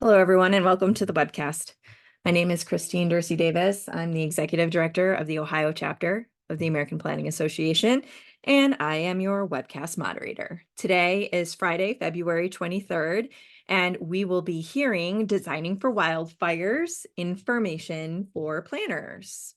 Hello, everyone, and welcome to the webcast. My name is Christine Dorsey Davis. I'm the Executive Director of the Ohio chapter of the American Planning Association, and I am your webcast moderator. Today is Friday, February 23rd, and we will be hearing Designing for Wildfires, Information for Planners.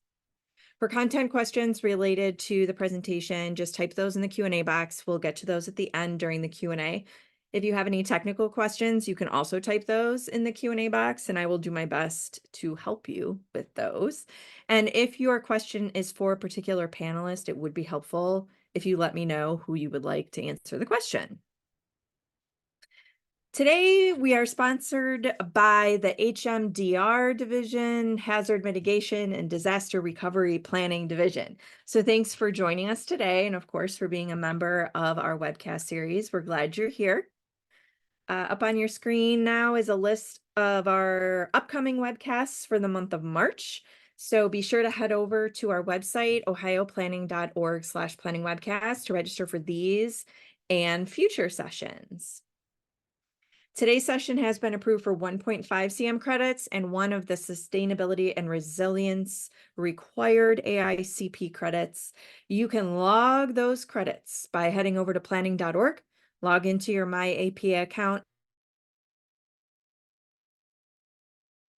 For content questions related to the presentation, just type those in the Q&A box. We'll get to those at the end during the Q&A. If you have any technical questions, you can also type those in the Q&A box, and I will do my best to help you with those. And if your question is for a particular panelist, it would be helpful if you let me know who you would like to answer the question. Today, we are sponsored by the HMDR Division, Hazard Mitigation and Disaster Recovery Planning Division. So thanks for joining us today, and of course, for being a member of our webcast series. We're glad you're here. Up on your screen now is a list of our upcoming webcasts for the month of March. So be sure to head over to our website, ohioplanning.org/planningwebcast, to register for these and future sessions. Today's session has been approved for 1.5 CM credits and one of the Sustainability and Resilience required AICP credits. You can log those credits by heading over to planning.org, log into your MyAPA account,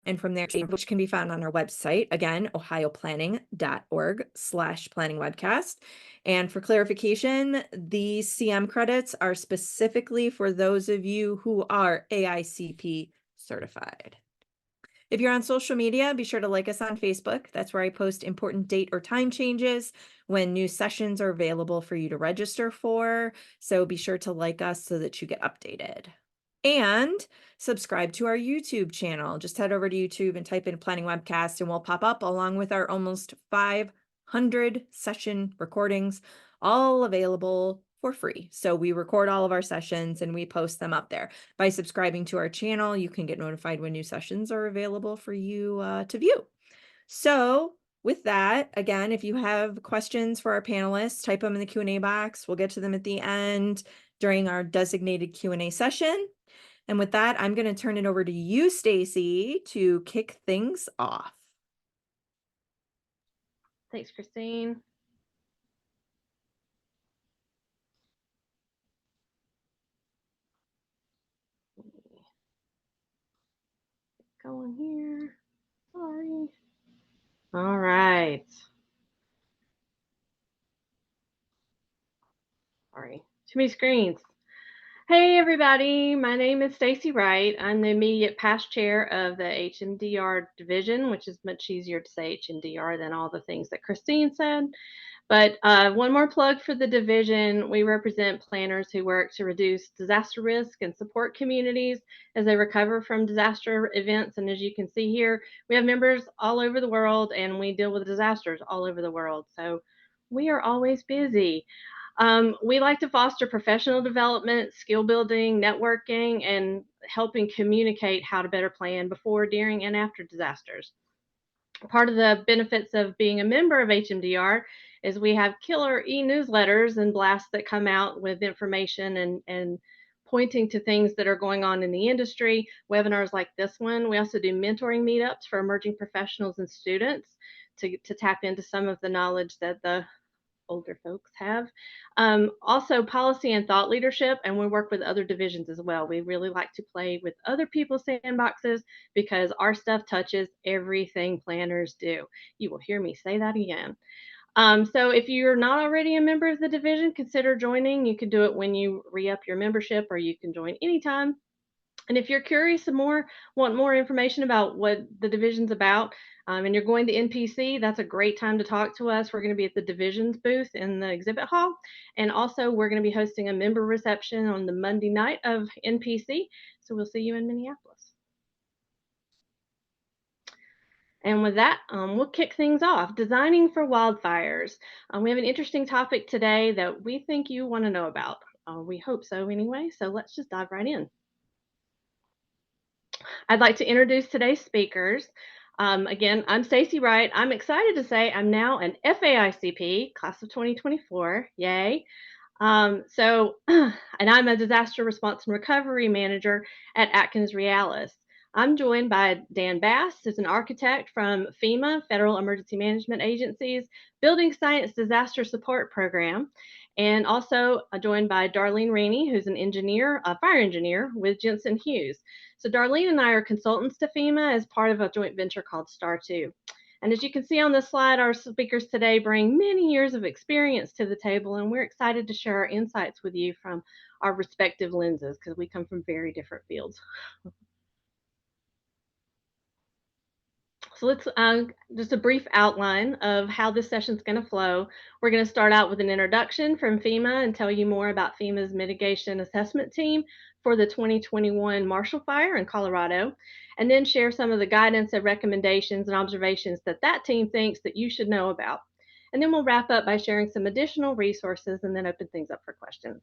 and from there, which can be found on our website, again, ohioplanning.org/planningwebcast. And for clarification, these CM credits are specifically for those of you who are AICP certified. If you're on social media, be sure to like us on Facebook. That's where I post important date or time changes when new sessions are available for you to register for. So be sure to like us so that you get updated. And subscribe to our YouTube channel. Just head over to YouTube and type in Planning Webcast, and we'll pop up along with our almost 500 session recordings, all available for free. So we record all of our sessions and we post them up there. By subscribing to our channel, you can get notified when new sessions are available for you to view. So with that, again, if you have questions for our panelists, type them in the Q&A box. We'll get to them at the end during our designated Q&A session. And with that, I'm going to turn it over to you, Stacy, to kick things off. Thanks, Christine. Going here. Sorry. All right. Sorry. Too many screens. Hey, everybody. My name is Stacy Wright. I'm the immediate past chair of the HMDR division, which is much easier to say HMDR than all the things that Christine said. But one more plug for the division. We represent planners who work to reduce disaster risk and support communities as they recover from disaster events. And as you can see here, we have members all over the world, and we deal with disasters all over the world. So we are always busy. We like to foster professional development, skill building, networking, and helping communicate how to better plan before, during, and after disasters. Part of the benefits of being a member of HMDR is we have killer e-newsletters and blasts that come out with information and pointing to things that are going on in the industry, webinars like this one. We also do mentoring meetups for emerging professionals and students to tap into some of the knowledge that the older folks have. Also policy and thought leadership, and we work with other divisions as well. We really like to play with other people's sandboxes because our stuff touches everything planners do. You will hear me say that again. So if you're not already a member of the division, consider joining. You can do it when you re-up your membership, or you can join anytime. And if you're curious and want more information about what the division's about, and you're going to NPC, that's a great time to talk to us. We're going to be at the divisions booth in the exhibit hall. And also, we're going to be hosting a member reception on the Monday night of NPC. So we'll see you in Minneapolis. And with that, we'll kick things off. Designing for wildfires. We have an interesting topic today that we think you want to know about. We hope so anyway. So let's just dive right in. I'd like to introduce today's speakers. Again, I'm Stacy Wright. I'm excited to say I'm now an FAICP, class of 2024. Yay. And I'm a disaster response and recovery manager at Atkins Realis. I'm joined by Dan Bass, who's an architect from FEMA, Federal Emergency Management Agency's Building Science Disaster Support Program, and also joined by Darlene Rainey, who's an engineer, a fire engineer with Jensen Hughes. So Darlene and I are consultants to FEMA as part of a joint venture called STAR2. And as you can see on this slide, our speakers today bring many years of experience to the table, and we're excited to share our insights with you from our respective lenses because we come from very different fields. So let's just a brief outline of how this session is going to flow. We're going to start out with an introduction from FEMA and tell you more about FEMA's mitigation assessment team for the 2021 Marshall Fire in Colorado, and then share some of the guidance and recommendations and observations that that team thinks that you should know about. And then we'll wrap up by sharing some additional resources and then open things up for questions.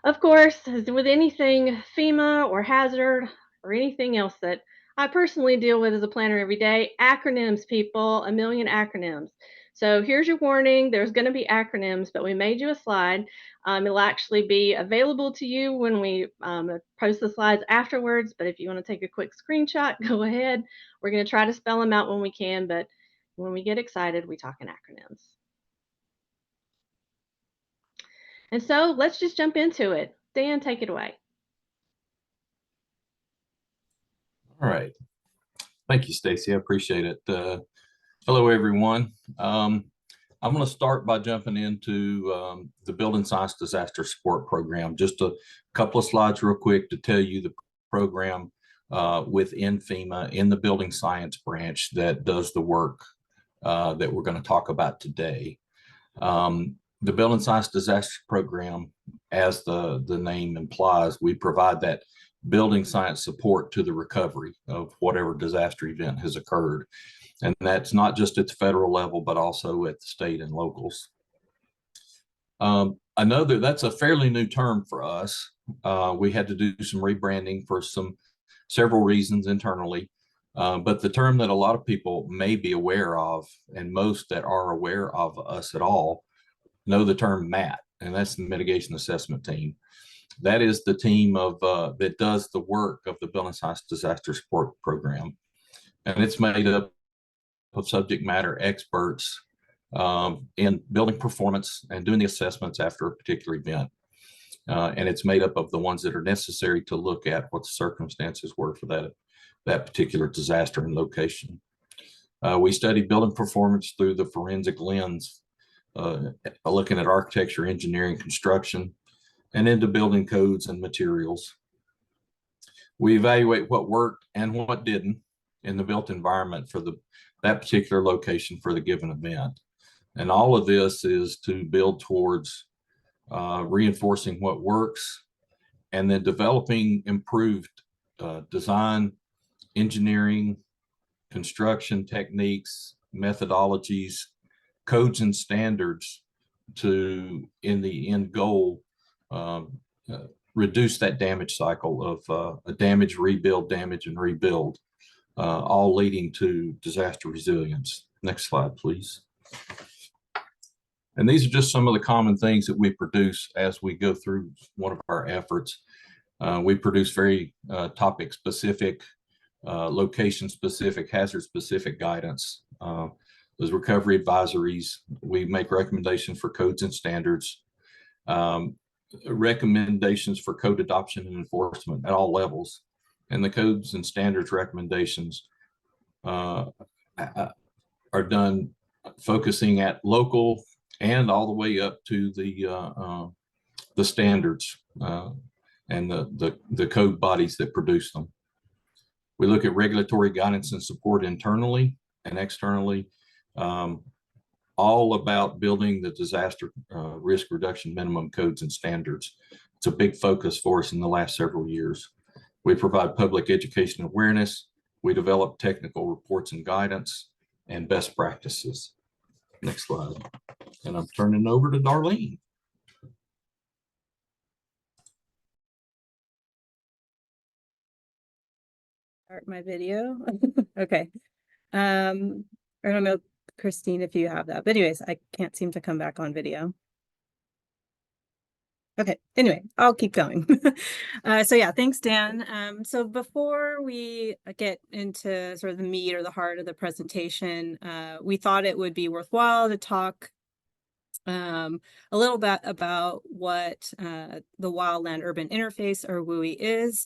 Of course, as with anything FEMA or hazard or anything else that I personally deal with as a planner every day, acronyms, people, a million acronyms. So here's your warning, there's going to be acronyms, but we made you a slide. It'll actually be available to you when we post the slides afterwards, but if you want to take a quick screenshot, go ahead. We're going to try to spell them out when we can, but when we get excited, we talk in acronyms. And so let's just jump into it. Dan, take it away. All right. Thank you, Stacy. I appreciate it. Hello, everyone. I'm going to start by jumping into the Building Science Disaster Support Program. Just a couple of slides real quick to tell you the program within FEMA in the Building Science branch that does the work that we're going to talk about today. The Building Science Disaster Program, as the name implies, we provide that building science support to the recovery of whatever disaster event has occurred. And that's not just at the federal level, but also at the state and locals. I know that that's a fairly new term for us. We had to do some rebranding for several reasons internally. But the term that a lot of people may be aware of, and most that are aware of us at all, know the term MAT, and that's the Mitigation Assessment Team. That is the team of that does the work of the Building Science Disaster Support Program. And it's made up of subject matter experts in building performance and doing the assessments after a particular event. And it's made up of the ones that are necessary to look at what the circumstances were for that particular disaster and location. We study building performance through the forensic lens, looking at architecture, engineering, construction, and into building codes and materials. We evaluate what worked and what didn't in the built environment for that particular location for the given event. And all of this is to build towards reinforcing what works and then developing improved design, engineering, construction techniques, methodologies, codes and standards to, in the end goal, reduce that damage cycle of a damage, rebuild, damage, and rebuild, all leading to disaster resilience. Next slide, please. And these are just some of the common things that we produce as we go through one of our efforts. We produce very topic-specific, location-specific, hazard-specific guidance. Those recovery advisories, we make recommendations for codes and standards, recommendations for code adoption and enforcement at all levels. And the codes and standards recommendations are done focusing at local and all the way up to the standards and the code bodies that produce them. We look at regulatory guidance and support internally and externally, all about building the disaster risk reduction minimum codes and standards. It's a big focus for us in the last several years. We provide public education awareness. We develop technical reports and guidance and best practices. Next slide. And I'm turning over to Darlene. Start my video. Okay. I don't know, Christine, if you have that, but anyways, I can't seem to come back on video. Okay, anyway, I'll keep going. So yeah, thanks, Dan. So before we get into sort of the meat or the heart of the presentation, we thought it would be worthwhile to talk a little bit about what the wildland-urban interface, or WUI, is,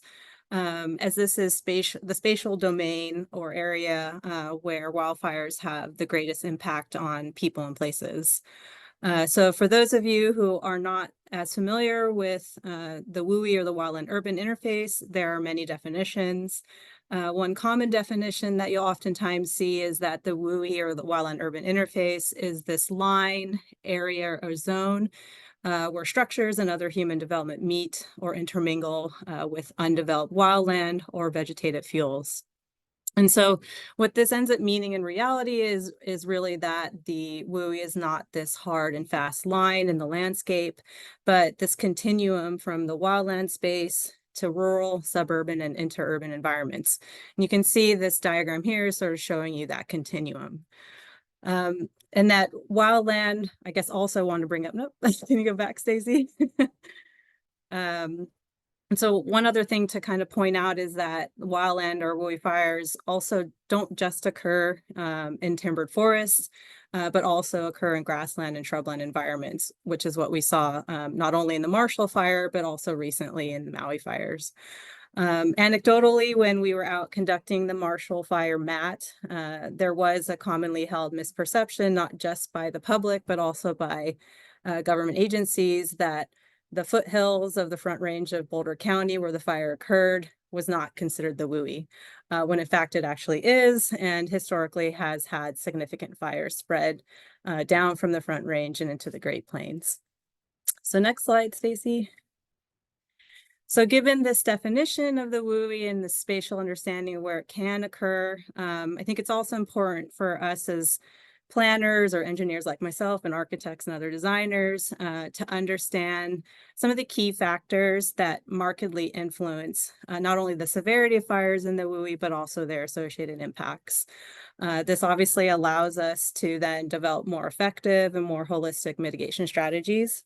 as this is the spatial domain or area where wildfires have the greatest impact on people and places. So for those of you who are not as familiar with the WUI, or the wildland-urban interface, there are many definitions. One common definition that you'll oftentimes see is that the WUI, or the wildland-urban interface, is this line, area, or zone where structures and other human development meet or intermingle with undeveloped wildland or vegetative fuels. And so what this ends up meaning in reality is really that the WUI is not this hard and fast line in the landscape, but this continuum from the wildland space to rural, suburban, and interurban environments. And you can see this diagram here sort of showing you that continuum. And that wildland, I guess, also want to bring up, nope, can you go back, Stacey? And so one other thing to kind of point out is that wildland or WUI fires also don't just occur in timbered forests, but also occur in grassland and shrubland environments, which is what we saw not only in the Marshall Fire, but also recently in the Maui fires. Anecdotally, when we were out conducting the Marshall Fire MAT, there was a commonly held misperception, not just by the public, but also by government agencies, that the foothills of the Front Range of Boulder County, where the fire occurred, was not considered the WUI, when in fact it actually is, and historically has had significant fires spread down from the Front Range and into the Great Plains. So next slide, Stacey. So given this definition of the WUI and the spatial understanding of where it can occur, I think it's also important for us as planners or engineers like myself, and architects and other designers to understand some of the key factors that markedly influence not only the severity of fires in the WUI, but also their associated impacts. This obviously allows us to then develop more effective and more holistic mitigation strategies.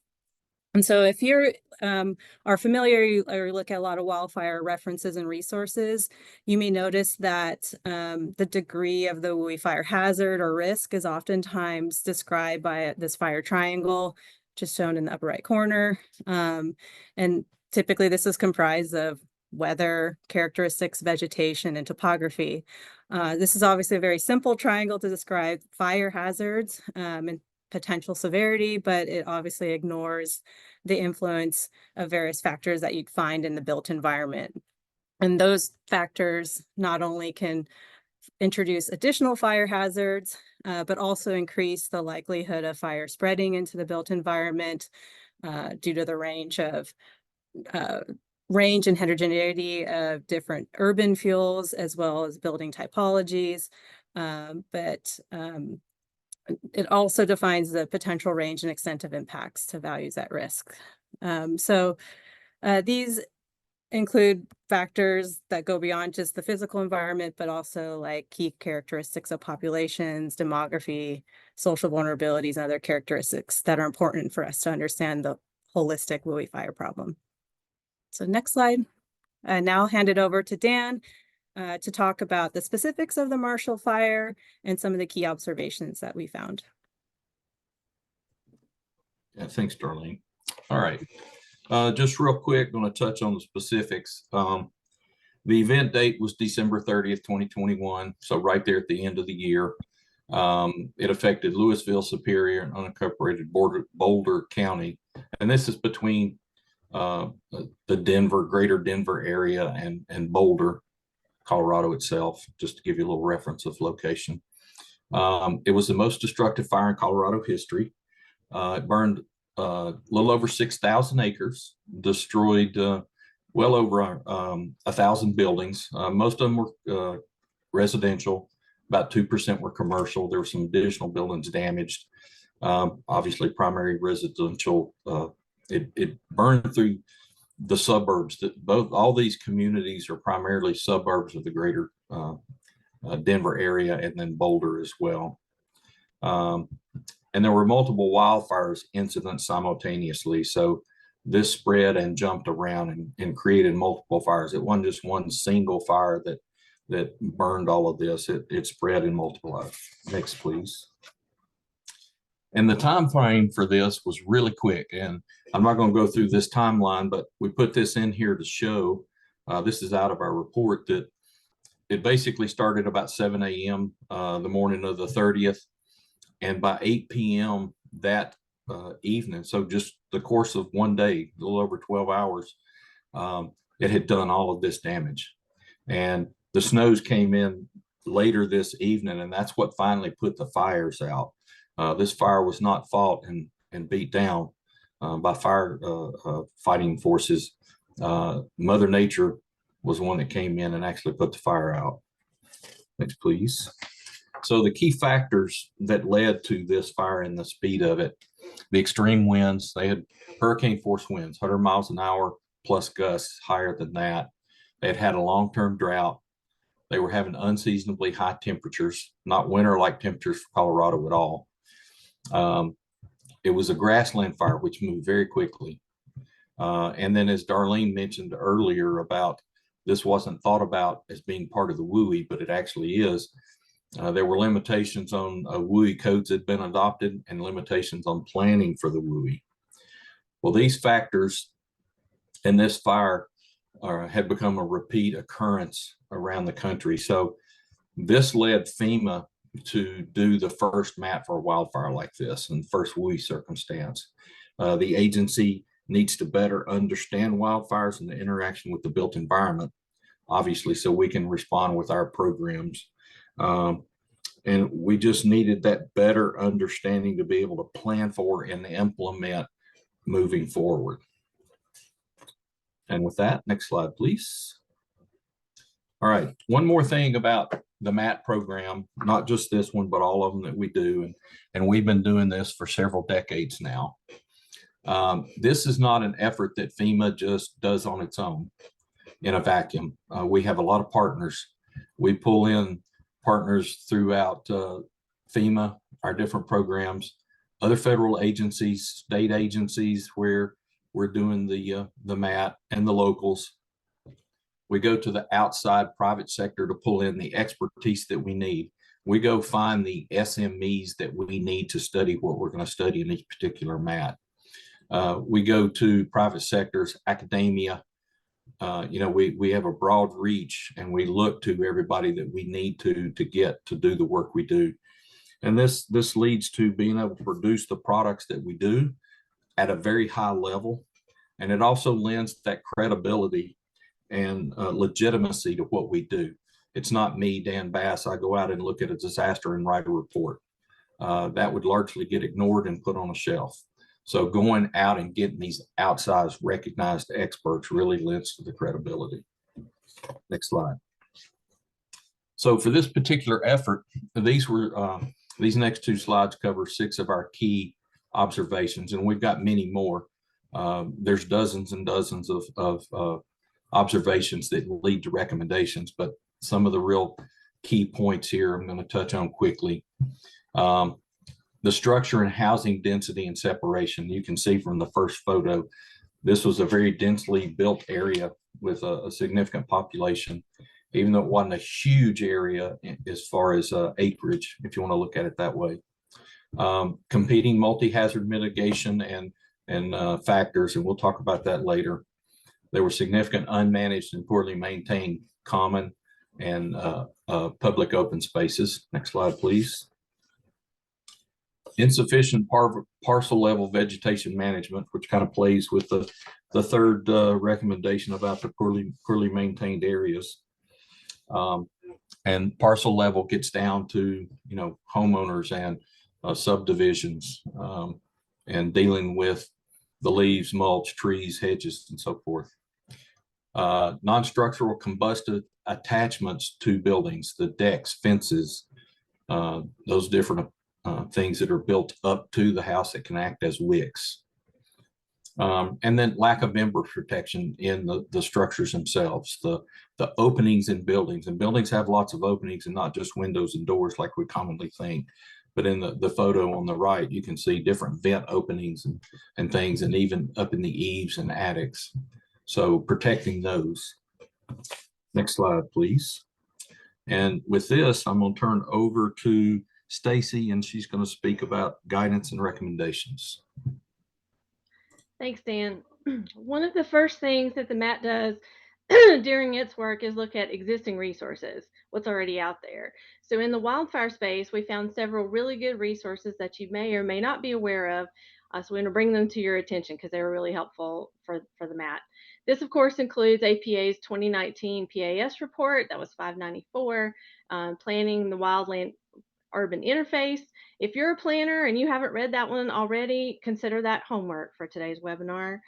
And so if you are familiar or look at a lot of wildfire references and resources, you may notice that the degree of the WUI fire hazard or risk is oftentimes described by this fire triangle, just shown in the upper right corner. And typically this is comprised of weather, characteristics, vegetation, and topography. This is obviously a very simple triangle to describe fire hazards and potential severity, but it obviously ignores the influence of various factors that you'd find in the built environment. And those factors not only can introduce additional fire hazards, but also increase the likelihood of fire spreading into the built environment due to the range and heterogeneity of different urban fuels, as well as building typologies. It also defines the potential range and extent of impacts to values at risk. These include factors that go beyond just the physical environment, but also like key characteristics of populations, demography, social vulnerabilities, and other characteristics that are important for us to understand the holistic WUI fire problem. So next slide. Now I'll hand it over to Dan to talk about the specifics of the Marshall Fire and some of the key observations that we found. Yeah, thanks, Darlene. All right, just real quick, going to touch on the specifics. The event date was December 30th, 2021, so right there at the end of the year. It affected Louisville, Superior, and unincorporated Boulder County, and this is between the greater Denver area and Boulder, Colorado itself, just to give you a little reference of location. It was the most destructive fire in Colorado history. It burned a little over 6,000 acres, destroyed well over 1,000 buildings. Most of them were residential, about 2% were commercial. There were some additional buildings damaged. Obviously, primary residential. It burned through the suburbs. That all these communities are primarily suburbs of the greater Denver area, and then Boulder as well. And there were multiple wildfires incidents simultaneously. So this spread and jumped around and created multiple fires. It wasn't just one single fire that burned all of this. It spread and multiplied. Next, please. And the time frame for this was really quick. And I'm not going to go through this timeline, but we put this in here to show, this is out of our report, that it basically started about 7 a.m. The morning of the 30th. And by 8 p.m. that evening, so just the course of one day, a little over 12 hours, it had done all of this damage. And the snows came in later this evening, and that's what finally put the fires out. This fire was not fought and beat down by fire fighting forces. Mother Nature was the one that came in and actually put the fire out. Next, please. So the key factors that led to this fire and the speed of it, the extreme winds, they had hurricane force winds, 100 miles an hour plus gusts higher than that. They had had a long-term drought. They were having unseasonably high temperatures, not winter-like temperatures for Colorado at all. It was a grassland fire, which moved very quickly. And then, as Darlene mentioned earlier, about this wasn't thought about as being part of the WUI, but it actually is. There were limitations on WUI codes that had been adopted and limitations on planning for the WUI. Well, these factors in this fire had become a repeat occurrence around the country. So this led FEMA to do the first map for a wildfire like this and first WUI circumstance. The agency needs to better understand wildfires and the interaction with the built environment, obviously, so we can respond with our programs. And we just needed that better understanding to be able to plan for and implement moving forward. And with that, next slide, please. All right, one more thing about the MAT program, not just this one, but all of them that we do. And we've been doing this for several decades now. This is not an effort that FEMA just does on its own in a vacuum. We have a lot of partners. We pull in partners throughout FEMA, our different programs, other federal agencies, state agencies where we're doing the MAT, and the locals. We go to the outside private sector to pull in the expertise that we need. We go find the SMEs that we need to study what we're going to study in each particular MAT. We go to private sectors, academia. We have a broad reach, and we look to everybody that we need to get to do the work we do. And this leads to being able to produce the products that we do at a very high level. And it also lends that credibility and legitimacy to what we do. It's not me, Dan Bass, I go out and look at a disaster and write a report. That would largely get ignored and put on a shelf. So going out and getting these outsized recognized experts really lends to the credibility. Next slide. So for this particular effort, these next two slides cover 6 of our key observations, and we've got many more. There's dozens and dozens of observations that lead to recommendations, but some of the real key points here I'm going to touch on quickly. The structure and housing density and separation. You can see from the first photo, this was a very densely built area with a significant population, even though it wasn't a huge area as far as acreage, if you want to look at it that way. Competing multi-hazard mitigation and factors, and we'll talk about that later. There were significant unmanaged and poorly maintained common and public open spaces. Next slide, please. Insufficient parcel level vegetation management, which kind of plays with the third recommendation about the poorly maintained areas. And parcel level gets down to, homeowners and subdivisions and dealing with the leaves, mulch, trees, hedges, and so forth. Non-structural combustive attachments to buildings, the decks, fences, those different things that are built up to the house that can act as wicks. And then lack of member protection in the structures themselves, the openings in buildings. And buildings have lots of openings and not just windows and doors like we commonly think. But in the photo on the right, you can see different vent openings and things, and even up in the eaves and attics. So protecting those. Next slide, please. And with this, I'm going to turn over to Stacy, and she's going to speak about guidance and recommendations. Thanks, Dan. One of the first things that the MAT does during its work is look at existing resources, what's already out there. So in the wildfire space, we found several really good resources that you may or may not be aware of. So we're going to bring them to your attention because they were really helpful for the MAT. This, of course, includes APA's 2019 PAS report. That was 594, Planning the Wildland-Urban Interface. If you're a planner and you haven't read that one already, consider that homework for today's webinar.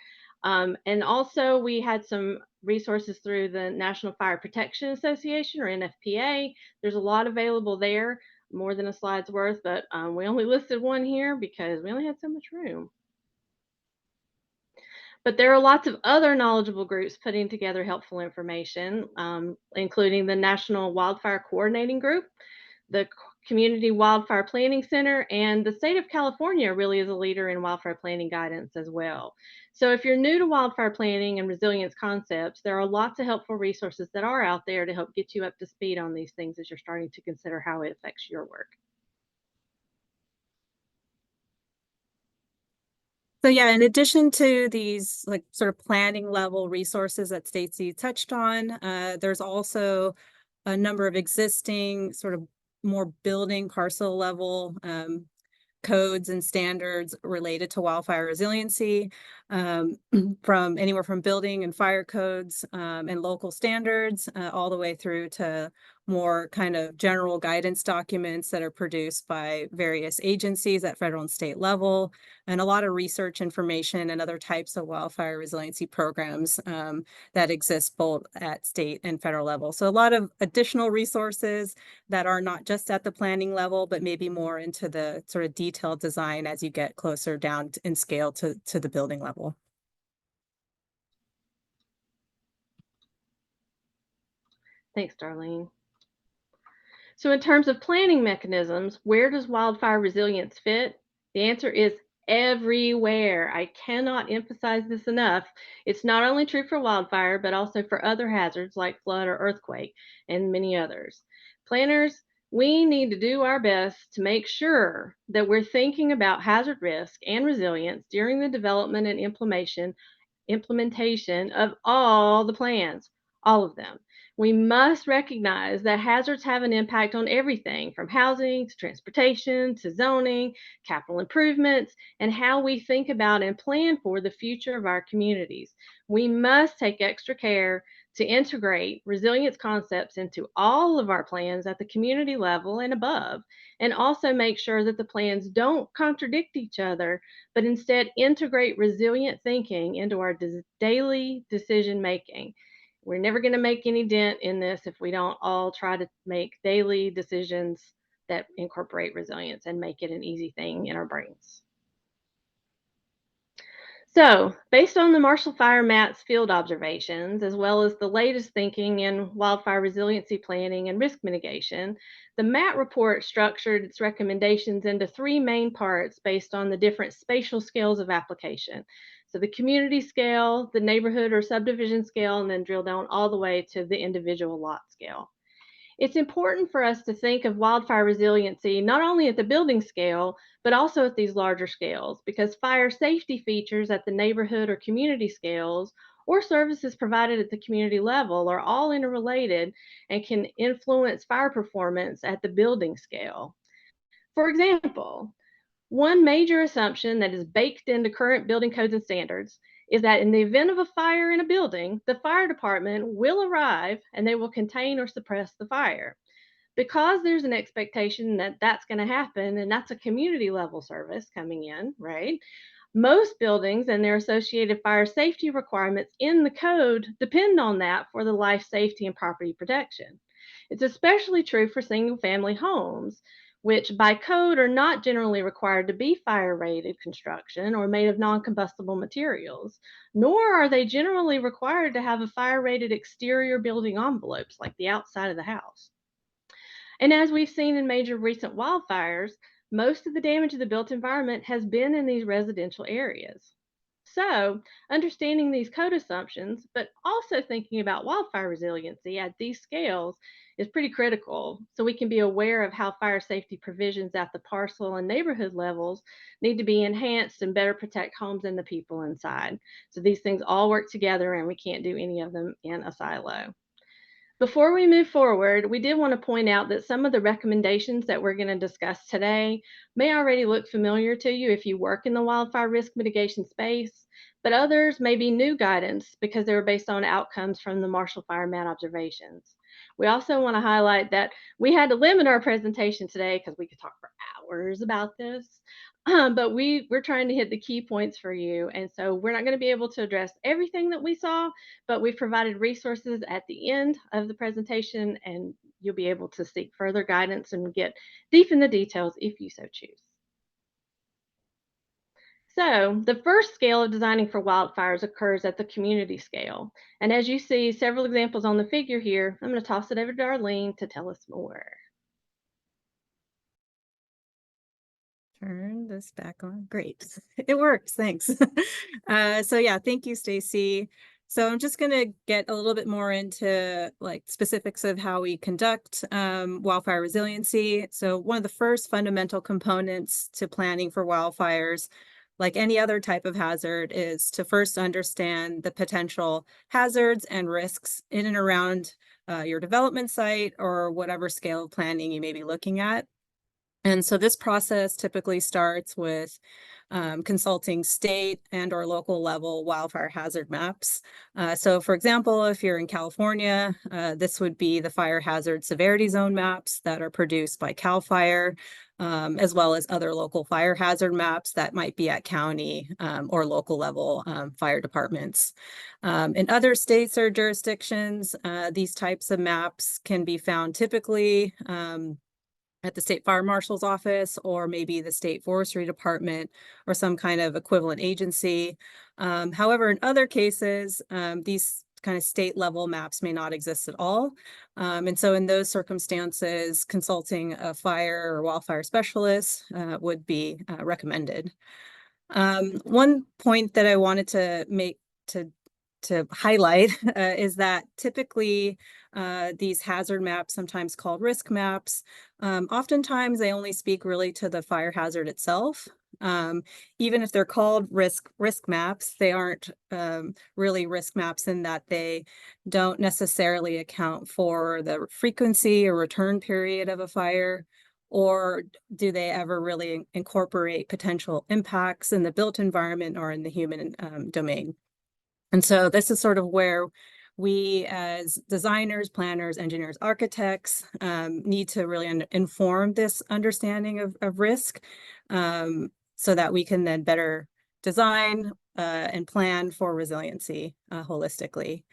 And also we had some resources through the National Fire Protection Association, or NFPA. There's a lot available there, more than a slide's worth, but we only listed one here because we only had so much room. But there are lots of other knowledgeable groups putting together helpful information, including the National Wildfire Coordinating Group, the Community Wildfire Planning Center, and the state of California really is a leader in wildfire planning guidance as well. So if you're new to wildfire planning and resilience concepts, there are lots of helpful resources that are out there to help get you up to speed on these things as you're starting to consider how it affects your work. So yeah, in addition to these like sort of planning level resources that Stacy touched on, there's also a number of existing sort of more building parcel level codes and standards related to wildfire resiliency, from anywhere from building and fire codes and local standards, all the way through to more kind of general guidance documents that are produced by various agencies at federal and state level, and a lot of research information and other types of wildfire resiliency programs that exist both at state and federal level. So a lot of additional resources that are not just at the planning level, but maybe more into the sort of detailed design as you get closer down in scale to the building level. Thanks, Darlene. So in terms of planning mechanisms, where does wildfire resilience fit? The answer is everywhere. I cannot emphasize this enough. It's not only true for wildfire, but also for other hazards like flood or earthquake and many others. Planners, we need to do our best to make sure that we're thinking about hazard risk and resilience during the development and implementation of all the plans, all of them. We must recognize that hazards have an impact on everything from housing to transportation to zoning, capital improvements, and how we think about and plan for the future of our communities. We must take extra care to integrate resilience concepts into all of our plans at the community level and above, and also make sure that the plans don't contradict each other, but instead integrate resilient thinking into our daily decision making. We're never going to make any dent in this if we don't all try to make daily decisions that incorporate resilience and make it an easy thing in our brains. So, based on the Marshall Fire MAT's field observations, as well as the latest thinking in wildfire resiliency planning and risk mitigation, the MAT report structured its recommendations into three main parts based on the different spatial scales of application. So the community scale, the neighborhood or subdivision scale, and then drill down all the way to the individual lot scale. It's important for us to think of wildfire resiliency not only at the building scale, but also at these larger scales, because fire safety features at the neighborhood or community scales or services provided at the community level are all interrelated and can influence fire performance at the building scale. For example, one major assumption that is baked into current building codes and standards is that in the event of a fire in a building, the fire department will arrive and they will contain or suppress the fire. Because there's an expectation that that's going to happen, and that's a community level service coming in, right? Most buildings and their associated fire safety requirements in the code depend on that for the life safety and property protection. It's especially true for single family homes, which by code are not generally required to be fire rated construction or made of non-combustible materials, nor are they generally required to have a fire rated exterior building envelopes like the outside of the house. And as we've seen in major recent wildfires, Most of the damage to the built environment has been in these residential areas. So, understanding these code assumptions, but also thinking about wildfire resiliency at these scales is pretty critical, so we can be aware of how fire safety provisions at the parcel and neighborhood levels need to be enhanced and better protect homes and the people inside. So these things all work together, and we can't do any of them in a silo. Before we move forward, we did want to point out that some of the recommendations that we're going to discuss today may already look familiar to you if you work in the wildfire risk mitigation space, but others may be new guidance because they were based on outcomes from the Marshall Fire Mat observations. We also want to highlight that we had to limit our presentation today because we could talk for hours about this. But we're trying to hit the key points for you. And so we're not going to be able to address everything that we saw, but we've provided resources at the end of the presentation, and you'll be able to seek further guidance and get deep in the details if you so choose. So the first scale of designing for wildfires occurs at the community scale. And as you see several examples on the figure here, I'm going to toss it over to Darlene to tell us more. Turn this back on. Great. It works. Thanks. So yeah, thank you, Stacy. So I'm just going to get a little bit more into like specifics of how we conduct wildfire resiliency. So one of the first fundamental components to planning for wildfires, like any other type of hazard, is to first understand the potential hazards and risks in and around your development site or whatever scale of planning you may be looking at. And so this process typically starts with consulting state and or local level wildfire hazard maps. So for example, if you're in California, this would be the fire hazard severity zone maps that are produced by CAL FIRE, as well as other local fire hazard maps that might be at county or local level fire departments. In other states or jurisdictions, these types of maps can be found typically at the state fire marshal's office, or maybe the state forestry department or some kind of equivalent agency. However, in other cases, these kind of state level maps may not exist at all. And so in those circumstances, consulting a fire or wildfire specialist would be recommended. One point that I wanted to make to highlight is that typically these hazard maps, sometimes called risk maps, oftentimes they only speak really to the fire hazard itself. Even if they're called risk maps, they aren't really risk maps in that they don't necessarily account for the frequency or return period of a fire, or do they ever really incorporate potential impacts in the built environment or in the human domain. And so this is sort of where we as designers, planners, engineers, architects need to really inform this understanding of risk so that we can then better design and plan for resiliency holistically.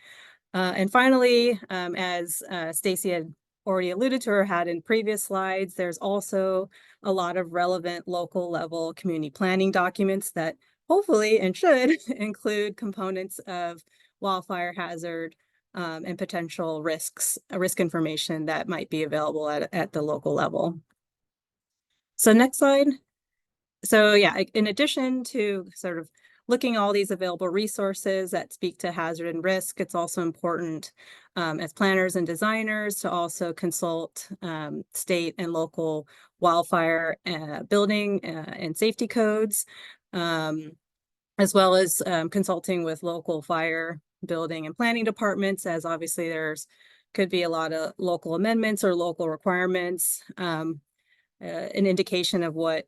And finally, as Stacy had already alluded to or had in previous slides, there's also a lot of relevant local level community planning documents that hopefully and should include components of wildfire hazard and potential risk information that might be available at the local level. So next slide. So yeah, in addition to sort of looking at all these available resources that speak to hazard and risk, it's also important as planners and designers to also consult state and local wildfire building and safety codes, as well as consulting with local fire building and planning departments, as obviously could be a lot of local amendments or local requirements, an indication of what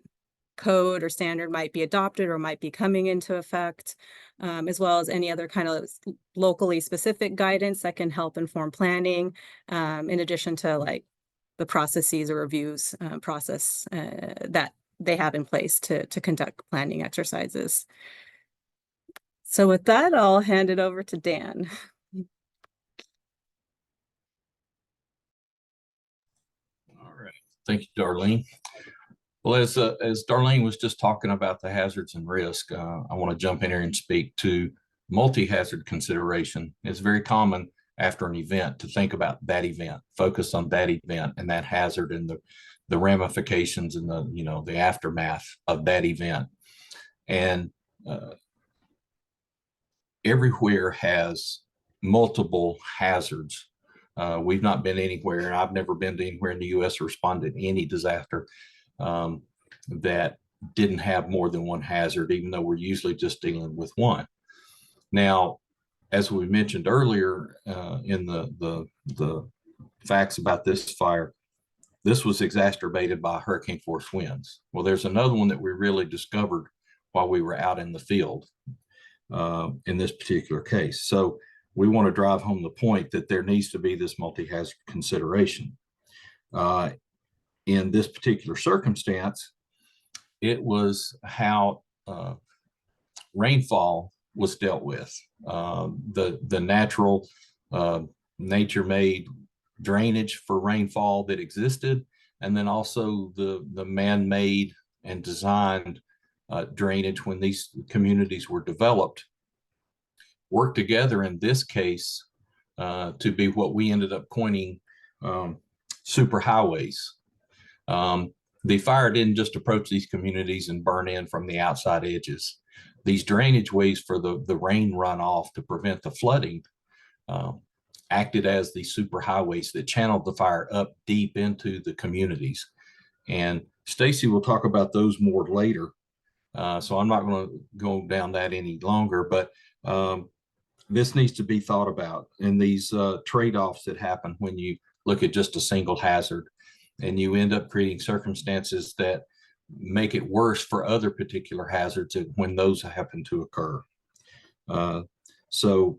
code or standard might be adopted or might be coming into effect, as well as any other kind of locally specific guidance that can help inform planning, in addition to like the processes or reviews process that they have in place to conduct planning exercises. So with that, I'll hand it over to Dan. All right. Thank you, Darlene. Well, as Darlene was just talking about the hazards and risk, I want to jump in here and speak to multi-hazard consideration. It's very common after an event to think about that event, focus on that event and that hazard and the ramifications and the, you know, the aftermath of that event. And everywhere has multiple hazards. We've not been anywhere, and I've never been to anywhere in the U.S. or responded to any disaster that didn't have more than one hazard, even though we're usually just dealing with one. Now, as we mentioned earlier in the facts about this fire, this was exacerbated by hurricane force winds. Well, there's another one that we really discovered while we were out in the field in this particular case. So we want to drive home the point that there needs to be this multi-hazard consideration. In this particular circumstance, it was how rainfall was dealt with. The natural nature-made drainage for rainfall that existed, and then also the man-made and designed drainage when these communities were developed, worked together in this case to be what we ended up coining superhighways. The fire didn't just approach these communities and burn in from the outside edges. These drainage ways for the rain runoff to prevent the flooding acted as the superhighways that channeled the fire up deep into the communities. And Stacy will talk about those more later. So I'm not going to go down that any longer, but this needs to be thought about in these trade-offs that happen when you look at just a single hazard, and you end up creating circumstances that make it worse for other particular hazards when those happen to occur. So,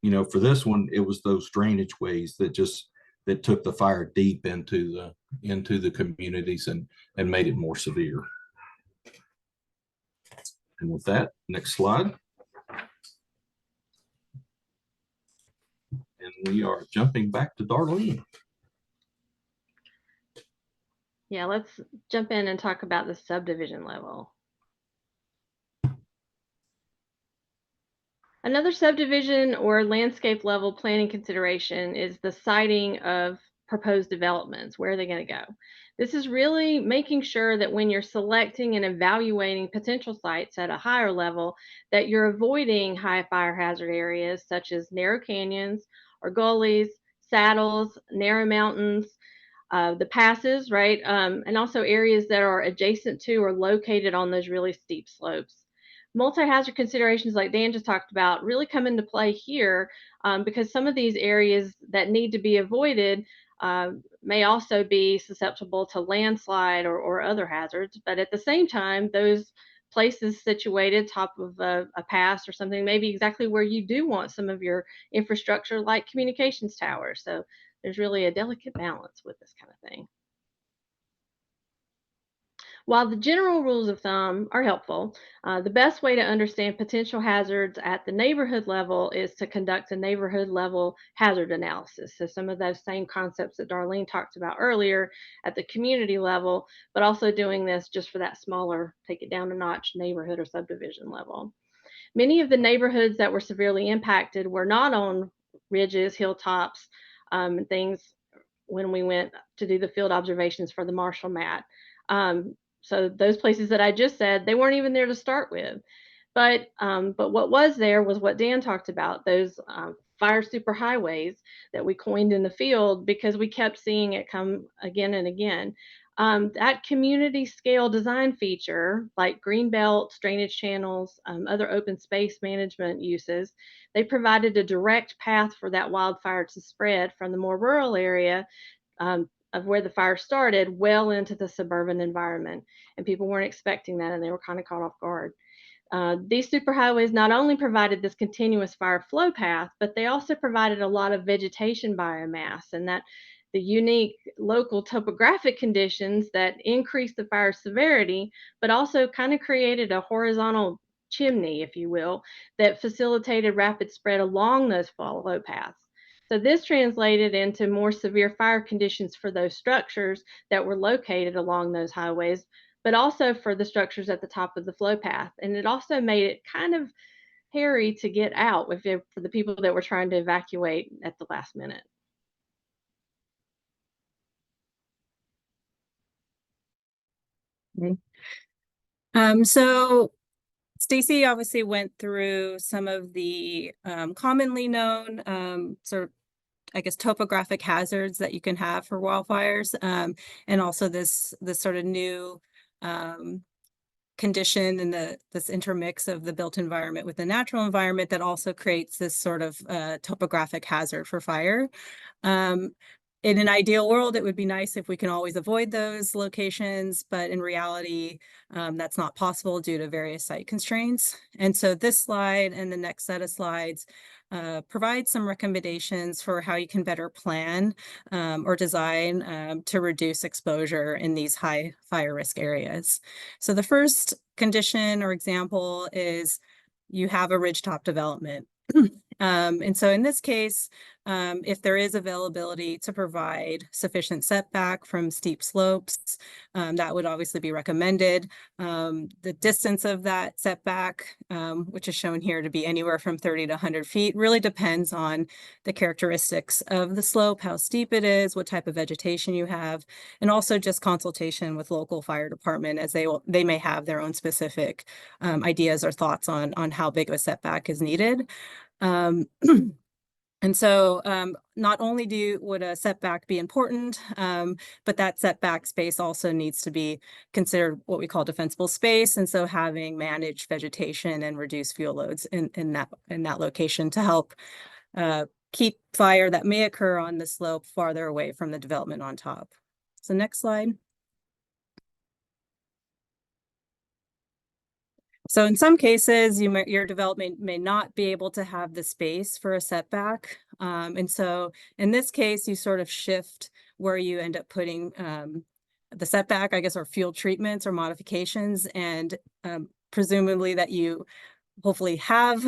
you know, for this one, it was those drainage ways that took the fire deep into the communities and made it more severe. And with that, next slide. And we are jumping back to Darlene. Yeah, let's jump in and talk about the subdivision level. Another subdivision or landscape level planning consideration is the siting of proposed developments. Where are they going to go? This is really making sure that when you're selecting and evaluating potential sites at a higher level, that you're avoiding high fire hazard areas such as narrow canyons or gullies, saddles, narrow mountains, the passes, right? And also areas that are adjacent to or located on those really steep slopes. Multi-hazard considerations like Dan just talked about really come into play here because some of these areas that need to be avoided may also be susceptible to landslide or other hazards. But at the same time, those places situated top of a pass or something may be exactly where you do want some of your infrastructure like communications towers. So there's really a delicate balance with this kind of thing. While the general rules of thumb are helpful, the best way to understand potential hazards at the neighborhood level is to conduct a neighborhood level hazard analysis. So some of those same concepts that Darlene talked about earlier at the community level, but also doing this just for that smaller, take it down a notch neighborhood or subdivision level. Many of the neighborhoods that were severely impacted were not on ridges, hilltops, and things when we went to do the field observations for the Marshall Mat. So those places that I just said, they weren't even there to start with. But what was there was what Dan talked about, those fire superhighways that we coined in the field because we kept seeing it come again and again. That community scale design feature, like green belts, drainage channels, other open space management uses, they provided a direct path for that wildfire to spread from the more rural area of where the fire started well into the suburban environment. And people weren't expecting that, and they were kind of caught off guard. These superhighways not only provided this continuous fire flow path, but they also provided a lot of vegetation biomass, and that the unique local topographic conditions that increased the fire severity, but also kind of created a horizontal chimney, if you will, that facilitated rapid spread along those flow paths. So this translated into more severe fire conditions for those structures that were located along those highways, but also for the structures at the top of the flow path. And it also made it kind of hairy to get out for the people that were trying to evacuate at the last minute. So Stacy obviously went through some of the commonly known sort of, I guess, topographic hazards that you can have for wildfires, and also this sort of new condition and this intermix of the built environment with the natural environment that also creates this sort of topographic hazard for fire. In an ideal world, it would be nice if we can always avoid those locations, but in reality, that's not possible due to various site constraints. And so this slide and the next set of slides provide some recommendations for how you can better plan or design to reduce exposure in these high fire risk areas. So the first condition or example is you have a ridgetop development. And so in this case, if there is availability to provide sufficient setback from steep slopes, that would obviously be recommended. The distance of that setback, which is shown here to be anywhere from 30 to 100 feet, really depends on the characteristics of the slope, how steep it is, what type of vegetation you have, and also just consultation with local fire department, as they may have their own specific ideas or thoughts on how big of a setback is needed. And so not only would a setback be important, but that setback space also needs to be considered what we call defensible space. And so having managed vegetation and reduced fuel loads in that location to help keep fire that may occur on the slope farther away from the development on top. So next slide. So in some cases, your development may not be able to have the space for a setback. And so in this case, you sort of shift where you end up putting the setback, I guess, or field treatments or modifications, and presumably that you hopefully have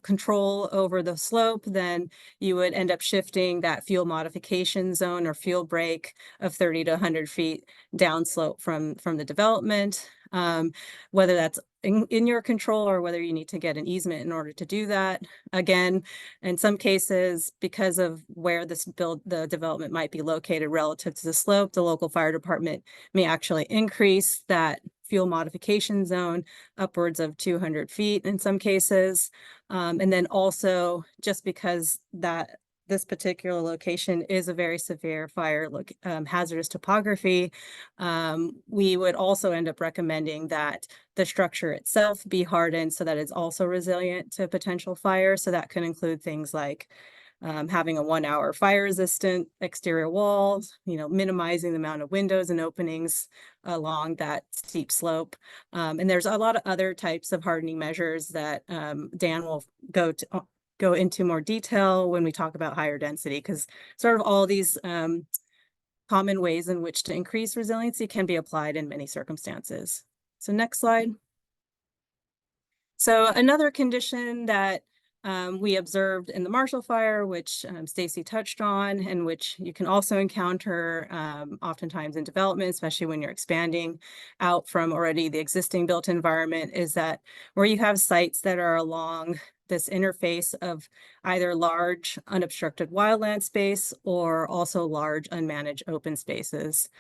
control over the slope, then you would end up shifting that fuel modification zone or fuel break of 30 to 100 feet downslope from the development. Whether that's in your control or whether you need to get an easement in order to do that. Again, in some cases, because of where the development might be located relative to the slope, the local fire department may actually increase that fuel modification zone upwards of 200 feet in some cases. And then also, just because this particular location is a very severe fire hazardous topography, we would also end up recommending that the structure itself be hardened so that it's also resilient to potential fire. So that can include things like having a 1 hour fire resistant exterior wall, minimizing the amount of windows and openings along that steep slope. And there's a lot of other types of hardening measures that Dan will go into more detail when we talk about higher density, because sort of all these common ways in which to increase resiliency can be applied in many circumstances. So next slide. So another condition that we observed in the Marshall Fire, which Stacy touched on, and which you can also encounter oftentimes in development, especially when you're expanding out from already the existing built environment, is that where you have sites that are along this interface of either large unobstructed wildland space or also large unmanaged open spaces.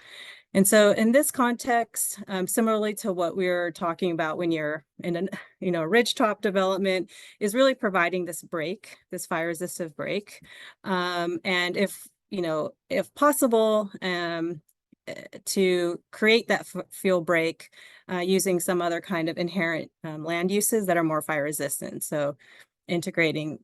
And so in this context, similarly to what we were talking about when you're in a ridgetop development, is really providing this break, this fire resistive break. And if possible, to create that fuel break using some other kind of inherent land uses that are more fire resistant. So integrating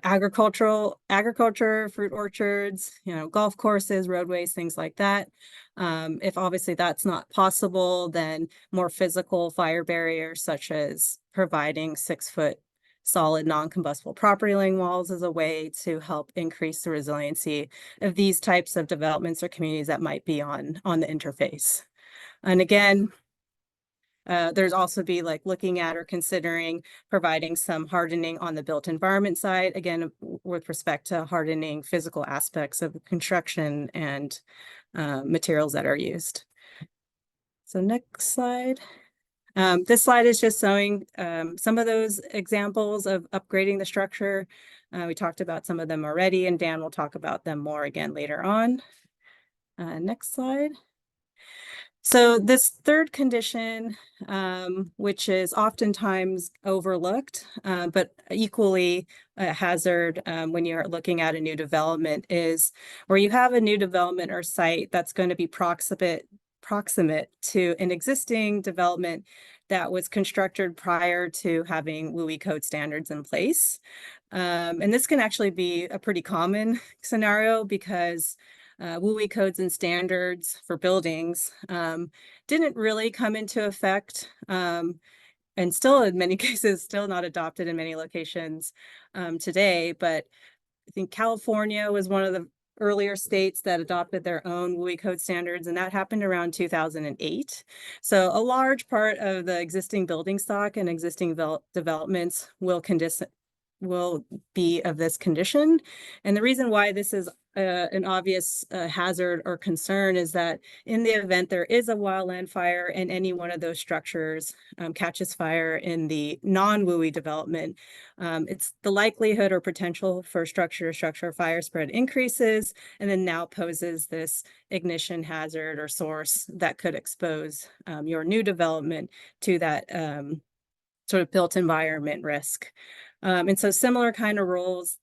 agriculture, fruit orchards, golf courses, roadways, things like that. If obviously that's not possible, then more physical fire barriers, such as providing 6-foot solid non-combustible property line walls, is a way to help increase the resiliency of these types of developments or communities that might be on the interface. And again, there's also be looking at or considering providing some hardening on the built environment side, again, with respect to hardening physical aspects of construction and materials that are used. So next slide. This slide is just showing some of those examples of upgrading the structure. We talked about some of them already, and Dan will talk about them more again later on. Next slide. So this third condition, which is oftentimes overlooked, but equally a hazard when you're looking at a new development, is where you have a new development or site that's going to be proximate to an existing development that was constructed prior to having WUI code standards in place. And this can actually be a pretty common scenario because WUI codes and standards for buildings didn't really come into effect, and still in many cases still not adopted in many locations today. But I think California was one of the earlier states that adopted their own WUI code standards, and that happened around 2008. So a large part of the existing building stock and existing developments will be of this condition. And the reason why this is an obvious hazard or concern is that in the event there is a wildland fire and any one of those structures catches fire in the non-WUI development, it's the likelihood or potential for structure fire spread increases, and then now poses this ignition hazard or source that could expose your new development to that sort of built environment risk. And so similar kind of rules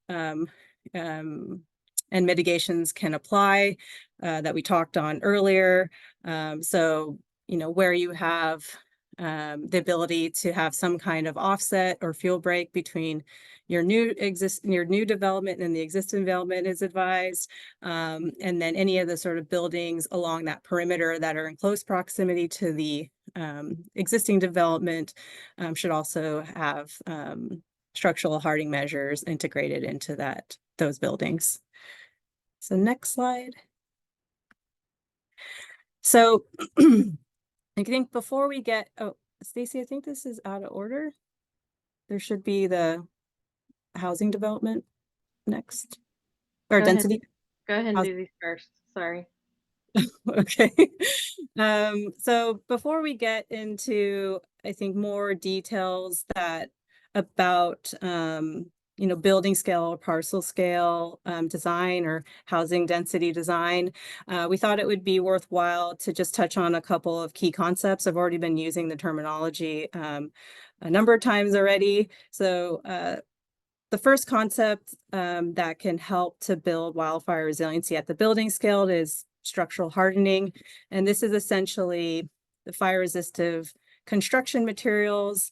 and mitigations can apply that we talked on earlier. So, where you have the ability to have some kind of offset or fuel break between your new development and the existing development is advised. And then any of the sort of buildings along that perimeter that are in close proximity to the existing development should also have structural hardening measures integrated into those buildings. So next slide. So I think before we get, Stacy, I think this is out of order. There should be the housing development next, or density. Go ahead and do these first. Sorry. Okay. So before we get into, I think, more details about building scale or parcel scale design or housing density design, we thought it would be worthwhile to just touch on a couple of key concepts. I've already been using the terminology a number of times already. So the first concept that can help to build wildfire resiliency at the building scale is structural hardening. And this is essentially the fire resistive construction materials,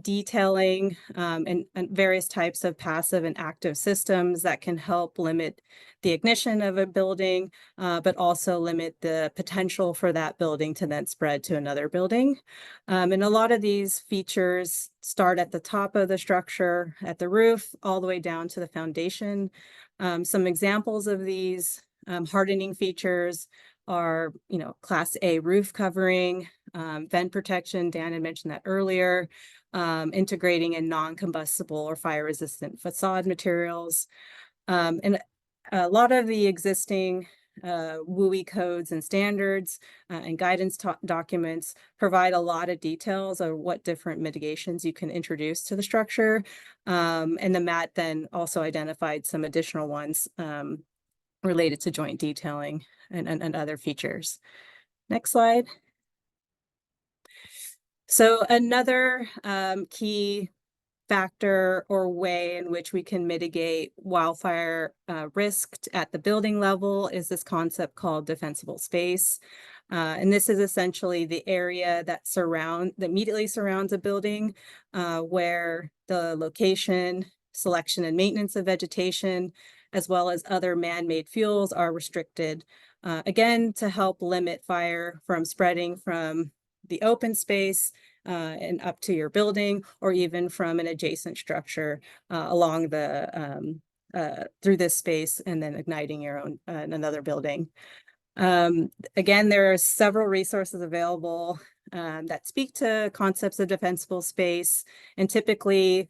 detailing, and various types of passive and active systems that can help limit the ignition of a building, but also limit the potential for that building to then spread to another building. And a lot of these features start at the top of the structure, at the roof, all the way down to the foundation. Some examples of these hardening features are, Class A roof covering, vent protection, Dan had mentioned that earlier, integrating in non-combustible or fire-resistant facade materials. And a lot of the existing WUI codes and standards and guidance documents provide a lot of details of what different mitigations you can introduce to the structure. And the MAT then also identified some additional ones related to joint detailing and other features. Next slide. So another key factor or way in which we can mitigate wildfire risk at the building level is this concept called defensible space. And this is essentially the area that immediately surrounds a building, where the location, selection and maintenance of vegetation, as well as other man-made fuels are restricted, again, to help limit fire from spreading from the open space and up to your building, or even from an adjacent structure along through this space and then igniting your own another building. Again, there are several resources available that speak to concepts of defensible space, and typically,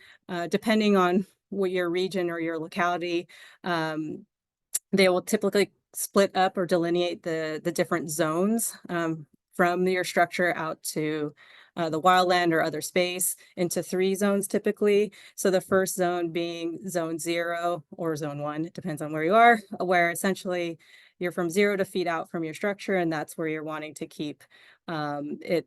depending on what your region or your locality, they will typically split up or delineate the different zones from your structure out to the wildland or other space into 3 zones typically. So the first zone being zone 0 or zone 1, it depends on where you are, where essentially you're from 0 to feet out from your structure, and that's where you're wanting to keep the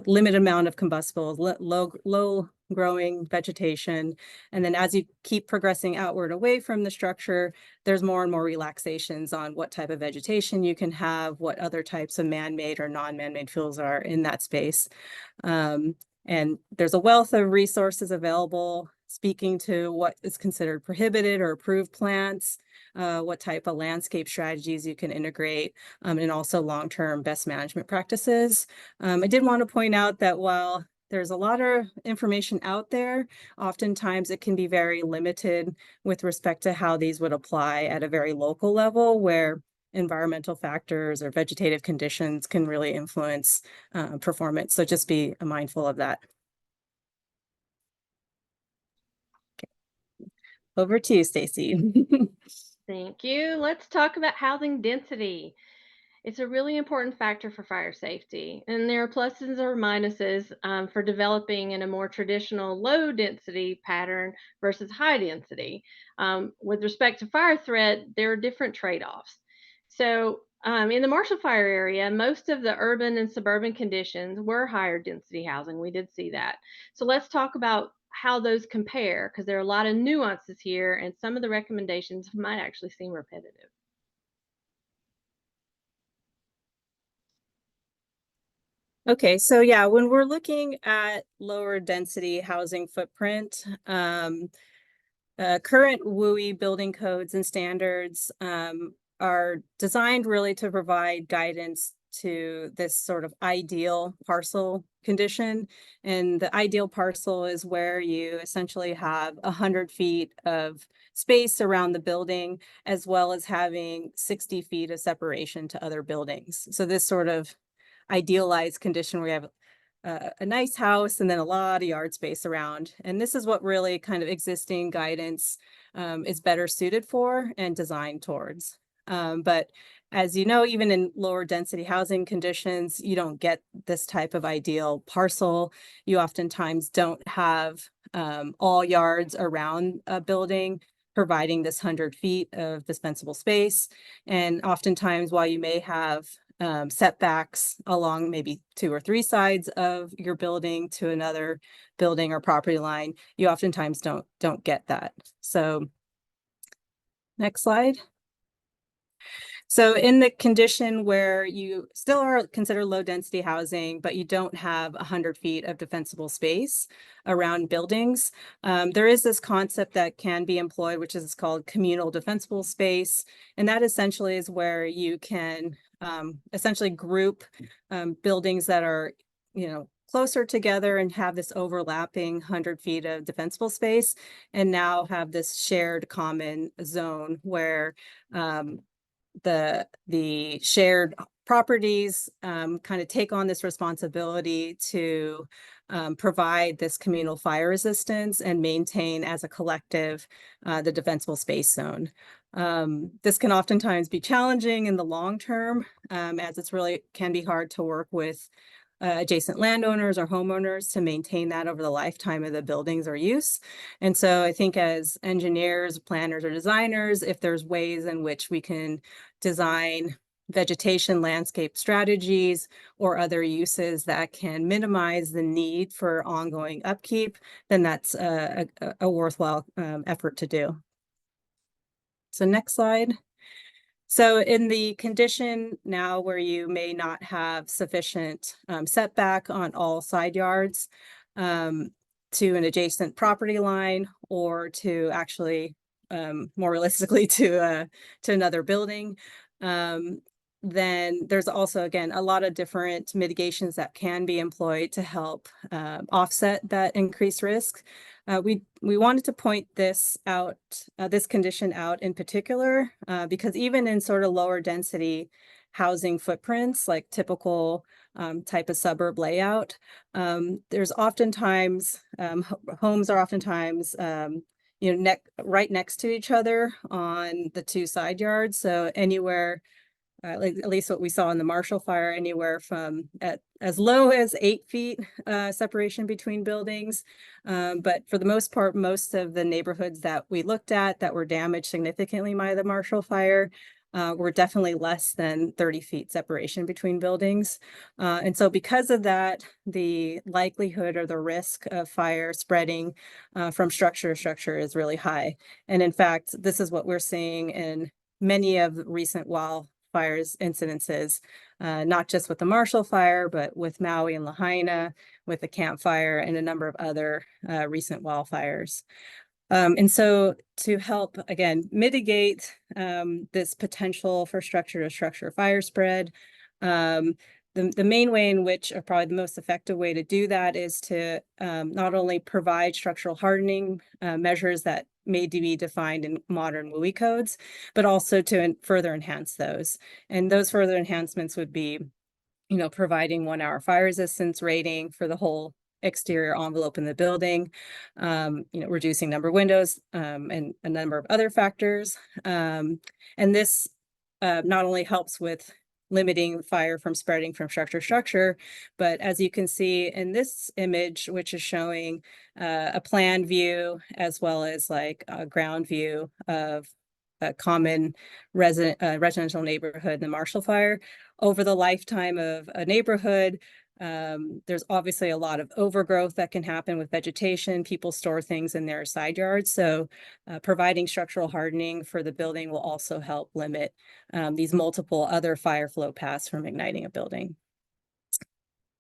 limited amount of combustibles, low growing vegetation. And then as you keep progressing outward away from the structure, there's more and more relaxations on what type of vegetation you can have, what other types of man-made or non-man-made fuels are in that space. And there's a wealth of resources available speaking to what is considered prohibited or approved plants, what type of landscape strategies you can integrate, and also long-term best management practices. I did want to point out that while there's a lot of information out there, oftentimes it can be very limited with respect to how these would apply at a very local level, where environmental factors or vegetative conditions can really influence performance. So just be mindful of that. Okay. Over to you, Stacy. Thank you. Let's talk about housing density. It's a really important factor for fire safety, and there are pluses or minuses for developing in a more traditional low density pattern versus high density. With respect to fire threat, there are different trade-offs. So in the Marshall Fire area, most of the urban and suburban conditions were higher density housing. We did see that. So let's talk about how those compare, because there are a lot of nuances here, and some of the recommendations might actually seem repetitive. Okay, so yeah, when we're looking at lower density housing footprint, current WUI building codes and standards are designed really to provide guidance to this sort of ideal parcel condition. And the ideal parcel is where you essentially have 100 feet of space around the building, as well as having 60 feet of separation to other buildings. So this sort of idealized condition where you have a nice house and then a lot of yard space around. And this is what really kind of existing guidance is better suited for and designed towards. But as you know, even in lower density housing conditions, you don't get this type of ideal parcel. You oftentimes don't have all yards around a building providing this 100 feet of dispensable space. And oftentimes, while you may have setbacks along maybe 2 or 3 sides of your building to another building or property line, you oftentimes don't get that. So next slide. So in the condition where you still are considered low density housing, but you don't have 100 feet of defensible space around buildings, there is this concept that can be employed, which is called communal defensible space. And that essentially is where you can essentially group buildings that are, closer together and have this overlapping 100 feet of defensible space, and now have this shared common zone where the shared properties kind of take on this responsibility to provide this communal fire resistance and maintain as a collective the defensible space zone. This can oftentimes be challenging in the long term, as it's really can be hard to work with adjacent landowners or homeowners to maintain that over the lifetime of the buildings or use. And so I think as engineers, planners, or designers, if there's ways in which we can design vegetation landscape strategies or other uses that can minimize the need for ongoing upkeep, then that's a worthwhile effort to do. So next slide. So in the condition now where you may not have sufficient setback on all side yards to an adjacent property line, or to actually more realistically to another building, then there's also, again, a lot of different mitigations that can be employed to help offset that increased risk. We wanted to point this out, this condition out in particular, because even in sort of lower density housing footprints, like typical type of suburb layout, there's oftentimes, homes are oftentimes, right next to each other on the 2 side yards. So anywhere at least what we saw in the Marshall Fire, anywhere from at as low as 8 feet separation between buildings. But for the most part, most of the neighborhoods that we looked at that were damaged significantly by the Marshall Fire were definitely less than 30 feet separation between buildings. And so because of that, the likelihood or the risk of fire spreading from structure to structure is really high. And in fact, this is what we're seeing in many of the recent wildfires incidences, not just with the Marshall Fire, but with Maui and Lahaina, with the Camp Fire, and a number of other recent wildfires. And so to help, again, mitigate this potential for structure to structure fire spread, the main way in which, or probably the most effective way to do that, is to not only provide structural hardening measures that may be defined in modern WUI codes, but also to further enhance those. And those further enhancements would be, providing 1 hour fire resistance rating for the whole exterior envelope in the building, reducing number of windows, and a number of other factors. And this not only helps with limiting fire from spreading from structure to structure, but as you can see in this image, which is showing a plan view as well as like a ground view of a common residential neighborhood, the Marshall Fire, over the lifetime of a neighborhood, there's obviously a lot of overgrowth that can happen with vegetation. People store things in their side yards. So providing structural hardening for the building will also help limit these multiple other fire flow paths from igniting a building.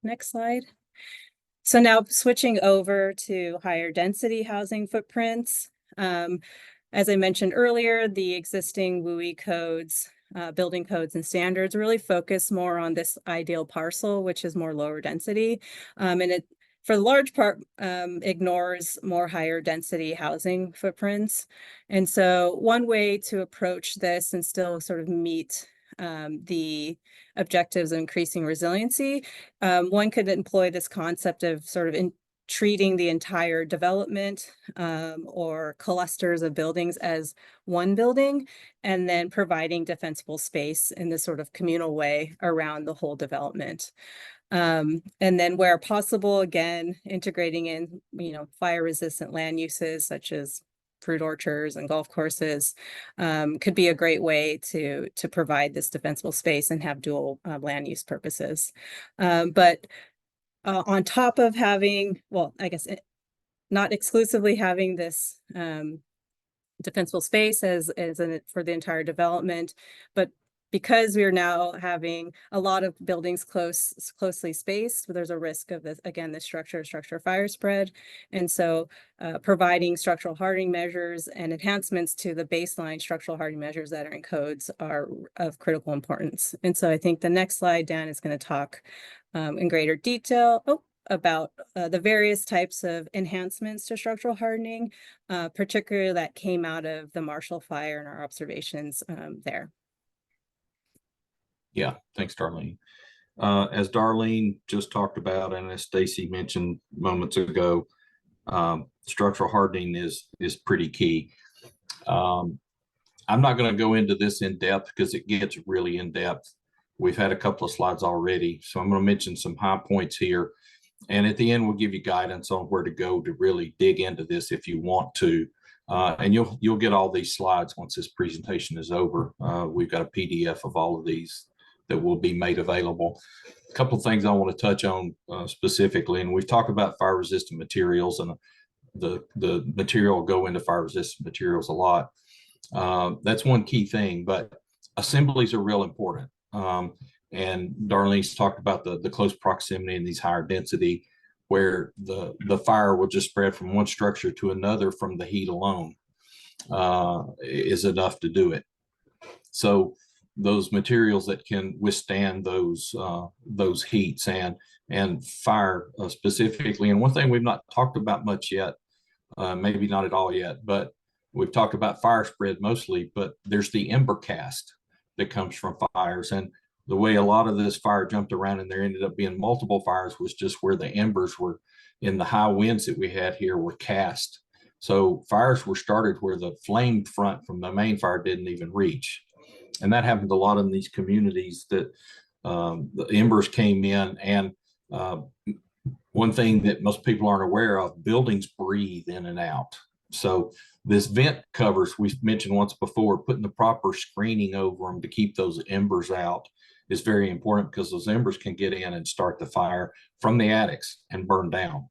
Next slide. So now switching over to higher density housing footprints. As I mentioned earlier, the existing WUI codes, building codes and standards really focus more on this ideal parcel, which is more lower density. And it, for the large part, ignores more higher density housing footprints. And so one way to approach this and still sort of meet the objectives of increasing resiliency, one could employ this concept of sort of treating the entire development or clusters of buildings as one building, and then providing defensible space in this sort of communal way around the whole development. And then where possible, again, integrating in, fire resistant land uses such as fruit orchards and golf courses could be a great way to provide this defensible space and have dual land use purposes. But on top of having, well, I guess not exclusively having this defensible space for the entire development, but because we are now having a lot of buildings closely spaced, there's a risk of this, again, the structure fire spread. And so providing structural hardening measures and enhancements to the baseline structural hardening measures that are in codes are of critical importance. And so I think the next slide, Dan, is going to talk in greater detail about the various types of enhancements to structural hardening, particularly that came out of the Marshall Fire and our observations there. Yeah, thanks, Darlene. As Darlene just talked about, and as Stacy mentioned moments ago, structural hardening is pretty key. I'm not going to go into this in depth because it gets really in depth. We've had a couple of slides already, so I'm going to mention some high points here. And at the end, we'll give you guidance on where to go to really dig into this if you want to. And you'll get all these slides once this presentation is over. We've got a PDF of all of these that will be made available. A couple of things I want to touch on specifically, and we've talked about fire resistant materials, and the material go into fire resistant materials a lot. That's one key thing, but assemblies are real important. And Darlene's talked about the close proximity and these higher density, where the fire will just spread from one structure to another from the heat alone is enough to do it. So those materials that can withstand those heats and fire specifically. And one thing we've not talked about much yet, maybe not at all yet, but we've talked about fire spread mostly, but there's the ember cast that comes from fires. And the way a lot of this fire jumped around and there ended up being multiple fires was just where the embers were in the high winds that we had here were cast. So fires were started where the flame front from the main fire didn't even reach. And that happened a lot in these communities that the embers came in. And one thing that most people aren't aware of, buildings breathe in and out. So this vent covers, we mentioned once before, putting the proper screening over them to keep those embers out is very important, because those embers can get in and start the fire from the attics and burn down.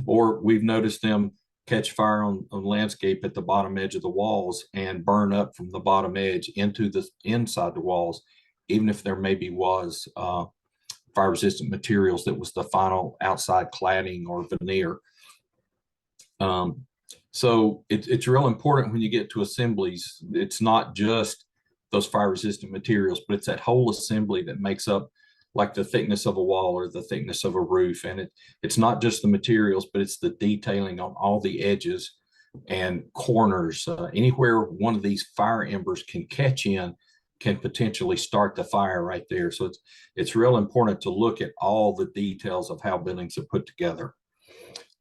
Or we've noticed them catch fire on landscape at the bottom edge of the walls and burn up from the bottom edge into the inside the walls, even if there maybe was fire resistant materials that was the final outside cladding or veneer. So it's real important when you get to assemblies. It's not just those fire resistant materials, but it's that whole assembly that makes up like the thickness of a wall or the thickness of a roof. And it's not just the materials, but it's the detailing on all the edges and corners. Anywhere one of these fire embers can catch in can potentially start the fire right there. So it's real important to look at all the details of how buildings are put together.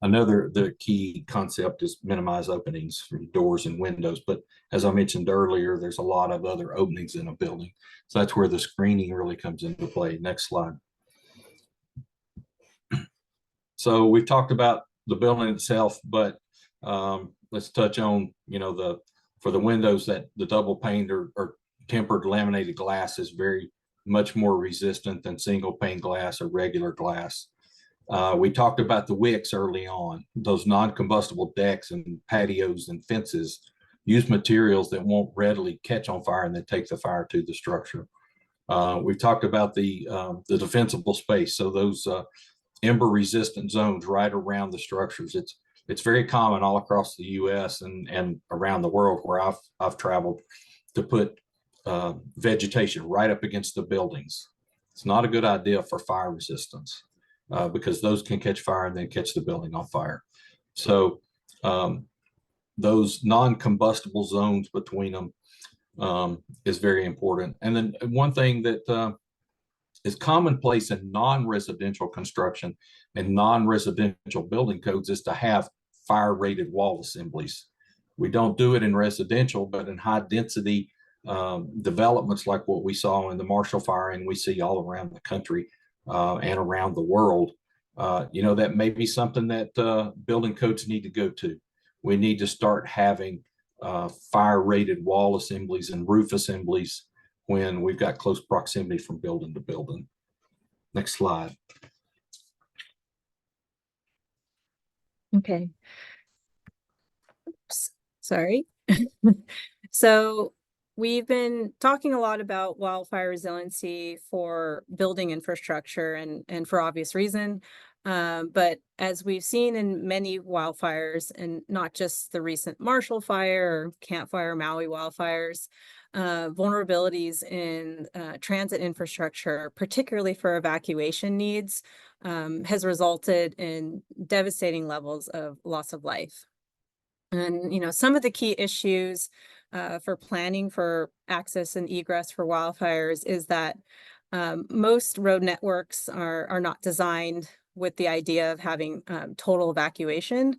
The key concept is minimize openings from doors and windows. But as I mentioned earlier, there's a lot of other openings in a building. So that's where the screening really comes into play. Next slide. So we've talked about the building itself, but let's touch on, for the windows, that the double pane or tempered laminated glass is very much more resistant than single pane glass or regular glass. We talked about the wicks early on. Those non-combustible decks and patios and fences use materials that won't readily catch on fire and then take the fire to the structure. We've talked about the defensible space. So those ember resistant zones right around the structures. It's very common all across the US and around the world where I've traveled to put vegetation right up against the buildings. It's not a good idea for fire resistance. Because those can catch fire and then catch the building on fire. So those non-combustible zones between them is very important. And then one thing that is commonplace in non-residential construction and non-residential building codes is to have fire-rated wall assemblies. We don't do it in residential, but in high-density developments like what we saw in the Marshall Fire and we see all around the country, and around the world, that may be something that building codes need to go to. We need to start having fire-rated wall assemblies and roof assemblies when we've got close proximity from building to building. Next slide. Okay. Oops, sorry. So we've been talking a lot about wildfire resiliency for building infrastructure and for obvious reason. But as we've seen in many wildfires, and not just the recent Marshall Fire or Camp Fire, Maui wildfires, vulnerabilities in transit infrastructure, particularly for evacuation needs, has resulted in devastating levels of loss of life. And, some of the key issues for planning for access and egress for wildfires is that most road networks are not designed with the idea of having total evacuation,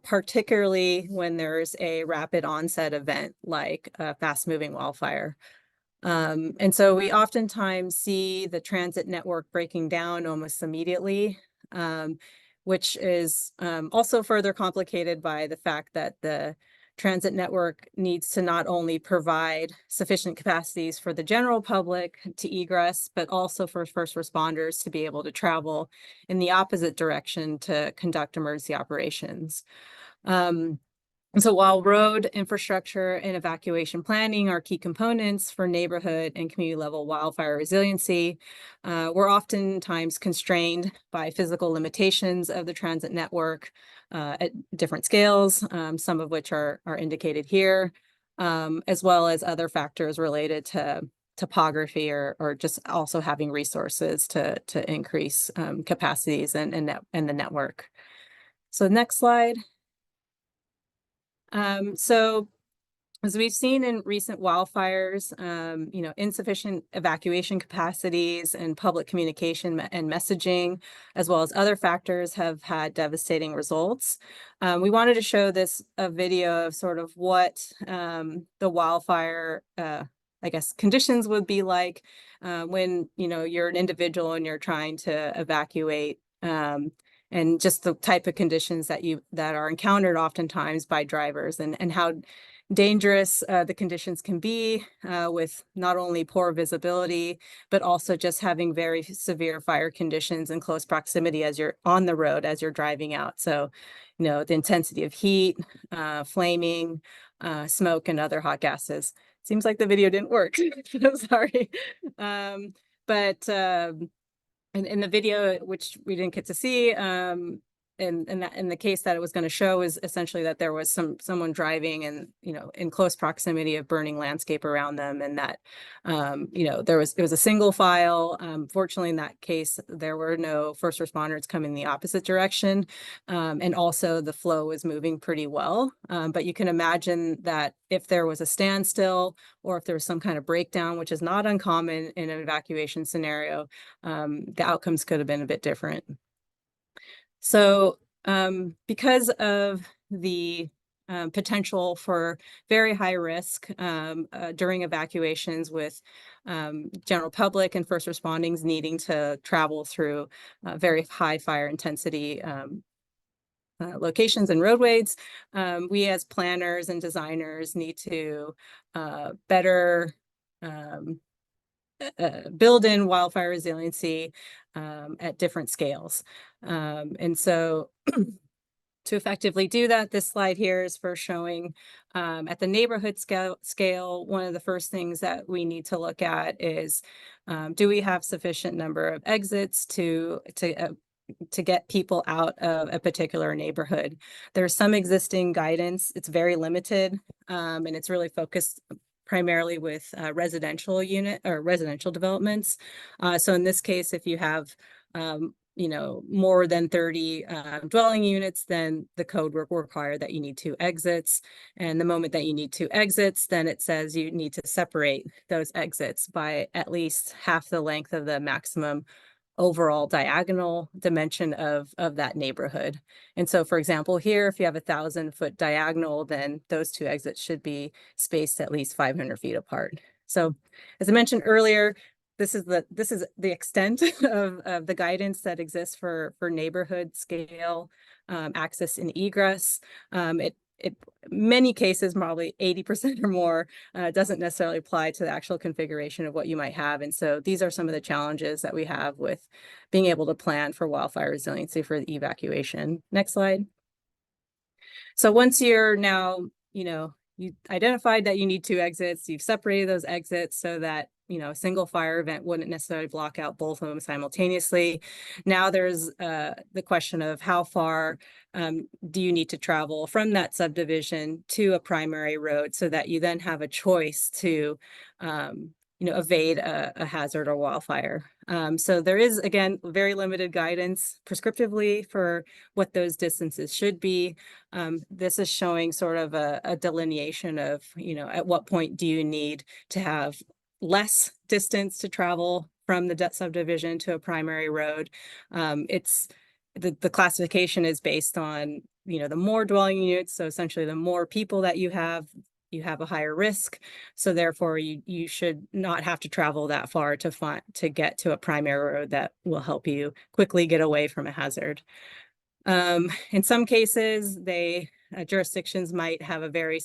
particularly when there's a rapid onset event like a fast-moving wildfire. And so we oftentimes see the transit network breaking down almost immediately, which is also further complicated by the fact that the transit network needs to not only provide sufficient capacities for the general public to egress, but also for first responders to be able to travel in the opposite direction to conduct emergency operations. And so while road infrastructure and evacuation planning are key components for neighborhood and community level wildfire resiliency, we're oftentimes constrained by physical limitations of the transit network at different scales, some of which are indicated here, as well as other factors related to topography or just also having resources to increase capacities and the network. So next slide. So as we've seen in recent wildfires, insufficient evacuation capacities and public communication and messaging, as well as other factors, have had devastating results. We wanted to show a video of sort of what the wildfire I guess, conditions would be like when, you're an individual and you're trying to evacuate, and just the type of conditions that are encountered oftentimes by drivers, and how dangerous the conditions can be with not only poor visibility, but also just having very severe fire conditions in close proximity as you're on the road, as you're driving out. So, the intensity of heat, flaming, smoke, and other hot gases. Seems like the video didn't work. I'm sorry. But in the video, which we didn't get to see, in the case that it was going to show is essentially that there was someone driving and in close proximity of burning landscape around them, and that it was a single file. Fortunately, in that case, there were no first responders coming the opposite direction, and also the flow was moving pretty well. But you can imagine that if there was a standstill or if there was some kind of breakdown, which is not uncommon in an evacuation scenario, the outcomes could have been a bit different. So because of the potential for very high risk during evacuations with general public and first responders needing to travel through very high fire intensity locations and roadways, we as planners and designers need to better build in wildfire resiliency at different scales. And so to effectively do that, this slide here is for showing at the neighborhood scale, one of the first things that we need to look at is, do we have sufficient number of exits to get people out of a particular neighborhood? There's some existing guidance. It's very limited, and it's really focused primarily with residential developments. So in this case, if you have more than 30 dwelling units, then the code will require that you need 2 exits. And the moment that you need 2 exits, then it says you need to separate those exits by at least half the length of the maximum overall diagonal dimension of that neighborhood. And so, for example, here, if you have 1,000-foot diagonal, then those 2 exits should be spaced at least 500 feet apart. So, as I mentioned earlier, this is the extent of the guidance that exists for neighborhood scale access and egress. It many cases, probably 80% or more, doesn't necessarily apply to the actual configuration of what you might have. And so these are some of the challenges that we have with being able to plan for wildfire resiliency for the evacuation. Next slide. So once you're now, you identified that you need 2 exits, you've separated those exits so that a single fire event wouldn't necessarily block out both of them simultaneously. Now there's the question of how far do you need to travel from that subdivision to a primary road so that you then have a choice to evade a hazard or wildfire. So there is, again, very limited guidance prescriptively for what those distances should be. This is showing sort of a delineation of, at what point do you need to have less distance to travel from the subdivision to a primary road. It's the classification is based on, the more dwelling units. So essentially the more people that you have a higher risk. So therefore you should not have to travel that far to get to a primary road that will help you quickly get away from a hazard. In some cases, jurisdictions might have a very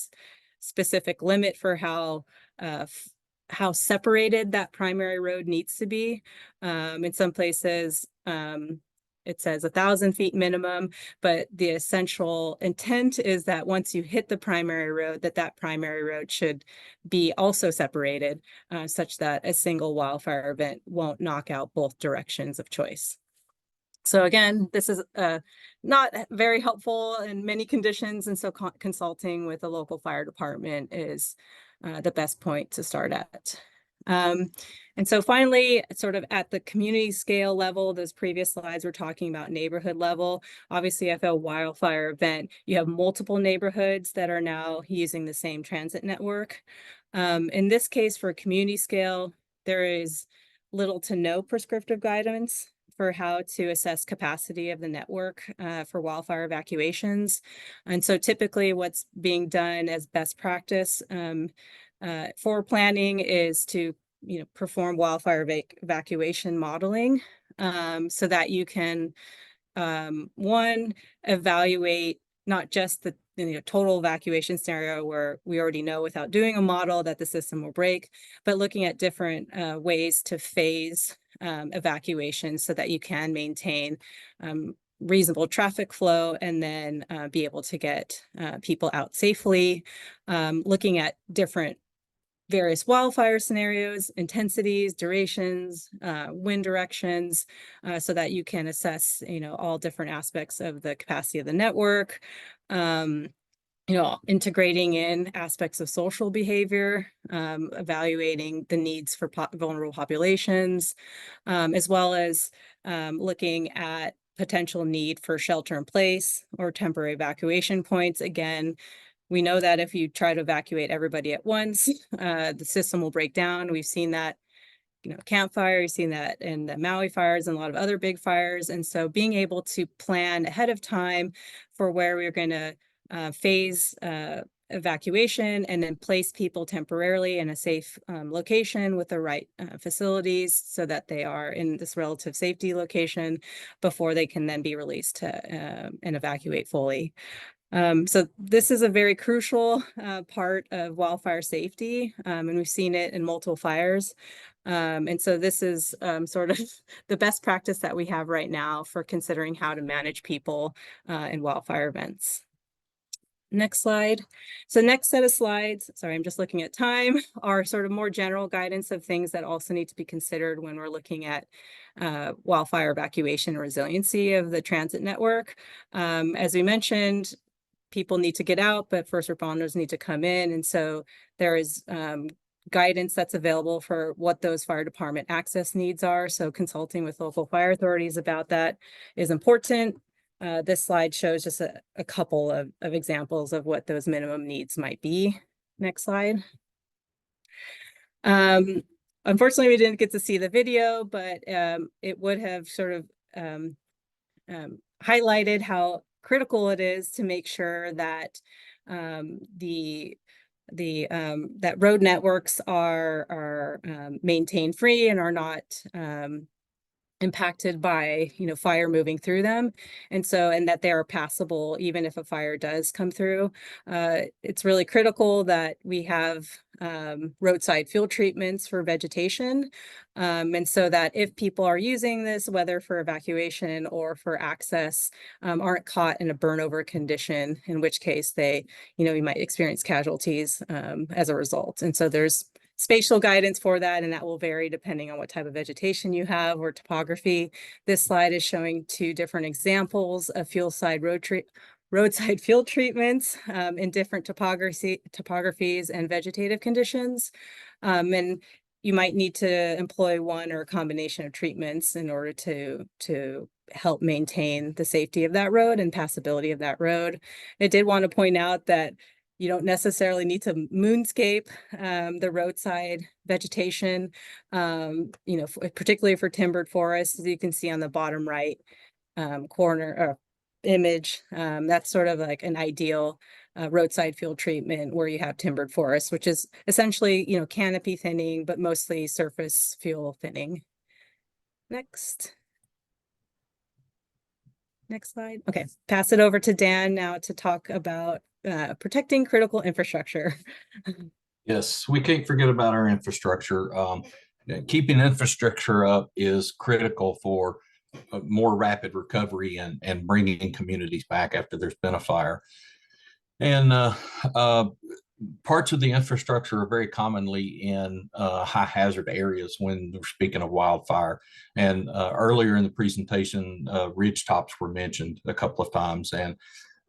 specific limit for how separated that primary road needs to be. In some places, it says 1,000 feet minimum, but the essential intent is that once you hit the primary road, that primary road should be also separated such that a single wildfire event won't knock out both directions of choice. So again, this is not very helpful in many conditions, and so consulting with a local fire department is the best point to start at. And so finally, sort of at the community scale level, those previous slides were talking about neighborhood level. Obviously, if a wildfire event, you have multiple neighborhoods that are now using the same transit network. In this case, for community scale, there is little to no prescriptive guidance for how to assess capacity of the network for wildfire evacuations. And so typically what's being done as best practice, for planning is to, perform wildfire evacuation modeling, so that you can, one, evaluate not just the total evacuation scenario where we already know without doing a model that the system will break, but looking at different ways to phase evacuation so that you can maintain reasonable traffic flow and then be able to get people out safely. Looking at different various wildfire scenarios, intensities, durations, wind directions, so that you can assess, all different aspects of the capacity of the network. Integrating in aspects of social behavior, evaluating the needs for vulnerable populations, as well as looking at potential need for shelter in place or temporary evacuation points. Again, we know that if you try to evacuate everybody at once, the system will break down. We've seen that, Camp Fire, you've seen that in the Maui fires and a lot of other big fires. And so being able to plan ahead of time for where we're going to phase evacuation and then place people temporarily in a safe location with the right facilities so that they are in this relative safety location before they can then be released to and evacuate fully. So this is a very crucial part of wildfire safety, and we've seen it in multiple fires. And so this is sort of the best practice that we have right now for considering how to manage people in wildfire events. Next slide. So next set of slides, sorry, I'm just looking at time, are sort of more general guidance of things that also need to be considered when we're looking at wildfire evacuation and resiliency of the transit network. As we mentioned, people need to get out, but first responders need to come in. And so there is guidance that's available for what those fire department access needs are. So consulting with local fire authorities about that is important. This slide shows just a couple of examples of what those minimum needs might be. Next slide. Unfortunately, we didn't get to see the video, but it would have sort of highlighted how critical it is to make sure that that road networks are maintained free and are not impacted by fire moving through them, and that they are passable even if a fire does come through. It's really critical that we have roadside field treatments for vegetation, and so that if people are using this, whether for evacuation or for access, aren't caught in a burnover condition, in which case they you might experience casualties as a result. And so there's spatial guidance for that, and that will vary depending on what type of vegetation you have or topography. This slide is showing two different examples of roadside field treatments in different topographies and vegetative conditions. And you might need to employ one or a combination of treatments in order to help maintain the safety of that road and passability of that road. I did want to point out that you don't necessarily need to moonscape the roadside vegetation, particularly for timbered forests, as you can see on the bottom right corner or image. That's sort of like an ideal roadside field treatment where you have timbered forests, which is essentially, canopy thinning, but mostly surface fuel thinning. Next slide. Okay, pass it over to Dan now to talk about protecting critical infrastructure. Yes, we can't forget about our infrastructure. Keeping infrastructure up is critical for more rapid recovery and bringing communities back after there's been a fire. And parts of the infrastructure are very commonly in high hazard areas when we're speaking of wildfire. And earlier in the presentation, ridge tops were mentioned a couple of times, and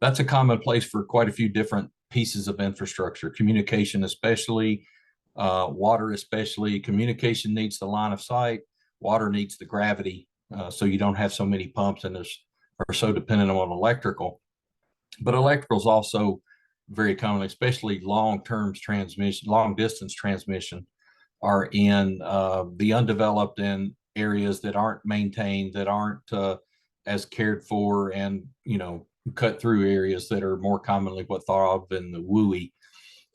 that's a common place for quite a few different pieces of infrastructure. Communication especially, water especially. Communication needs the line of sight, water needs the gravity, so you don't have so many pumps and are so dependent on electrical. But electrical is also very common, especially long distance transmission are in the undeveloped and areas that aren't maintained, that aren't as cared for, and cut through areas that are more commonly what thought of in the WUI.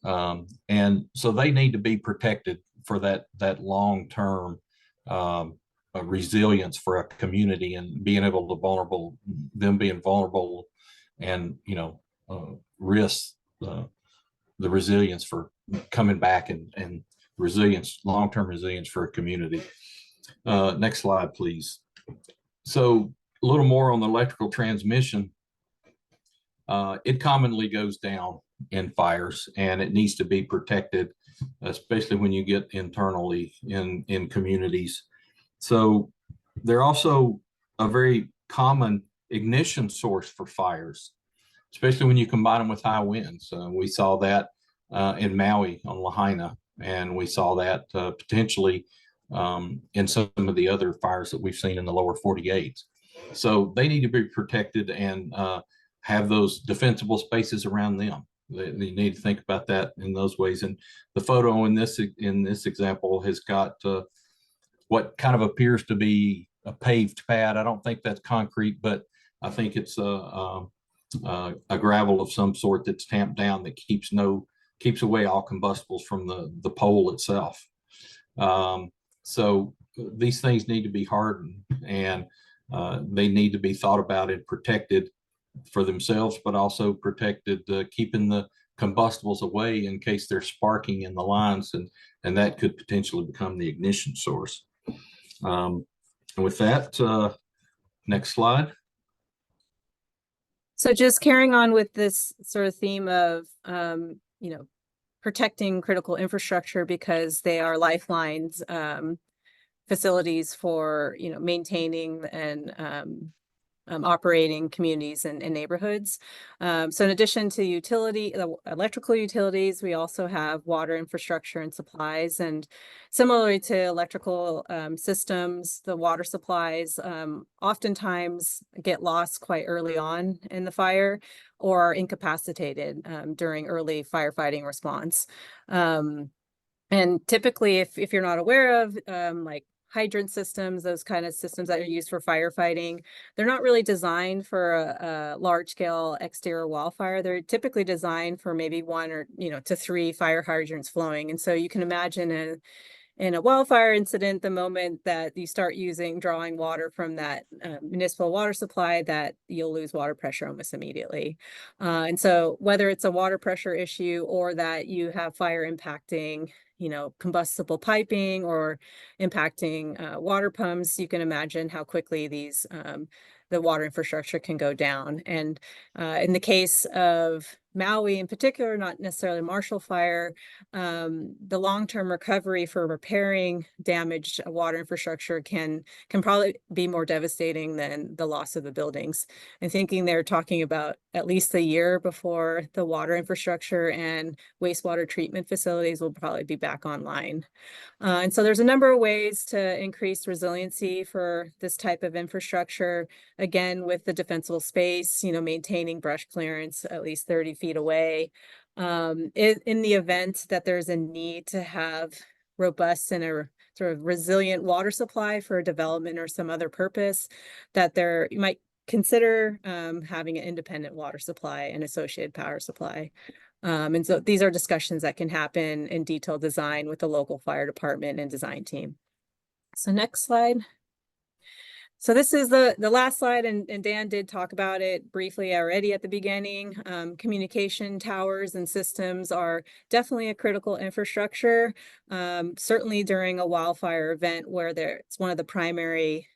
And so they need to be protected for that long-term resilience for a community, and being able to being vulnerable and, risk the resilience for coming back, and long-term resilience for a community. Next slide, please. So a little more on the electrical transmission. It commonly goes down in fires, and it needs to be protected, especially when you get internally in communities. So they're also a very common ignition source for fires, especially when you combine them with high winds. We saw that in Maui on Lahaina, and we saw that potentially in some of the other fires that we've seen in the lower 48. So they need to be protected and have those defensible spaces around them. They need to think about that in those ways. And the photo in this example has got what kind of appears to be a paved pad. I don't think that's concrete, but I think it's a gravel of some sort that's tamped down that keeps away all combustibles from the pole itself. So these things need to be hardened, and they need to be thought about and protected for themselves, but also protected, keeping the combustibles away in case they're sparking in the lines, and that could potentially become the ignition source. And with that, next slide. So just carrying on with this sort of theme of, protecting critical infrastructure because they are lifelines, facilities for, maintaining and operating communities and neighborhoods. So in addition to electrical utilities, we also have water infrastructure and supplies. And similarly to electrical systems, the water supplies oftentimes get lost quite early on in the fire, or are incapacitated during early firefighting response. And typically, if you're not aware of like hydrant systems, those kind of systems that are used for firefighting, they're not really designed for a large-scale exterior wildfire. They're typically designed for maybe 1 or to 3 fire hydrants flowing. And so you can imagine in a wildfire incident, the moment that you start drawing water from that municipal water supply, that you'll lose water pressure almost immediately. And so whether it's a water pressure issue or that you have fire impacting combustible piping or impacting water pumps, you can imagine how quickly the water infrastructure can go down. And in the case of Maui in particular, not necessarily Marshall Fire, the long-term recovery for repairing damaged water infrastructure can probably be more devastating than the loss of the buildings. I'm thinking they're talking about at least a year before the water infrastructure and wastewater treatment facilities will probably be back online. And so there's a number of ways to increase resiliency for this type of infrastructure. Again, with the defensible space, maintaining brush clearance at least 30 feet away. In the event that there's a need to have robust and a sort of resilient water supply for development or some other purpose, that you might consider having an independent water supply and associated power supply. And so these are discussions that can happen in detailed design with the local fire department and design team. So next slide. So this is the last slide, and Dan did talk about it briefly already at the beginning. Communication towers and systems are definitely a critical infrastructure, certainly during a wildfire event where it's one of the primary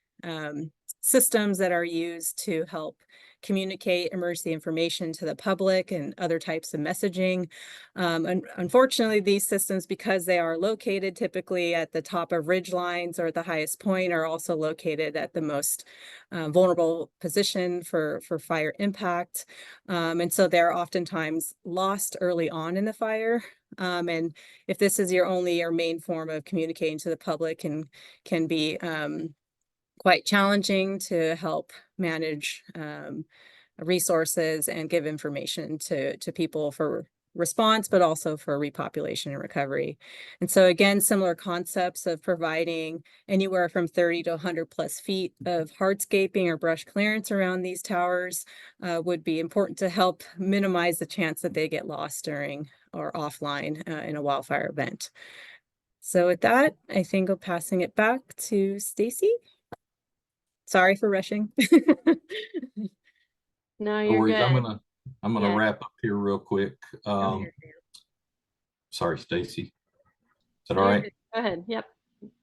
systems that are used to help communicate emergency information to the public and other types of messaging. And unfortunately, these systems, because they are located typically at the top of ridge lines or at the highest point, are also located at the most vulnerable position for fire impact. And so they're oftentimes lost early on in the fire. And if this is your only or main form of communicating to the public, can be quite challenging to help manage resources and give information to people for response, but also for repopulation and recovery. And so again, similar concepts of providing anywhere from 30 to 100 plus feet of hardscaping or brush clearance around these towers would be important to help minimize the chance that they get lost during or offline in a wildfire event. So with that, I think I'm passing it back to Stacy. Sorry for rushing. No, No you're worries. good. I'm gonna Yeah. wrap up here real quick. Go here. Sorry, Stacy. Is that No, all you're right? good. Go ahead. Yep.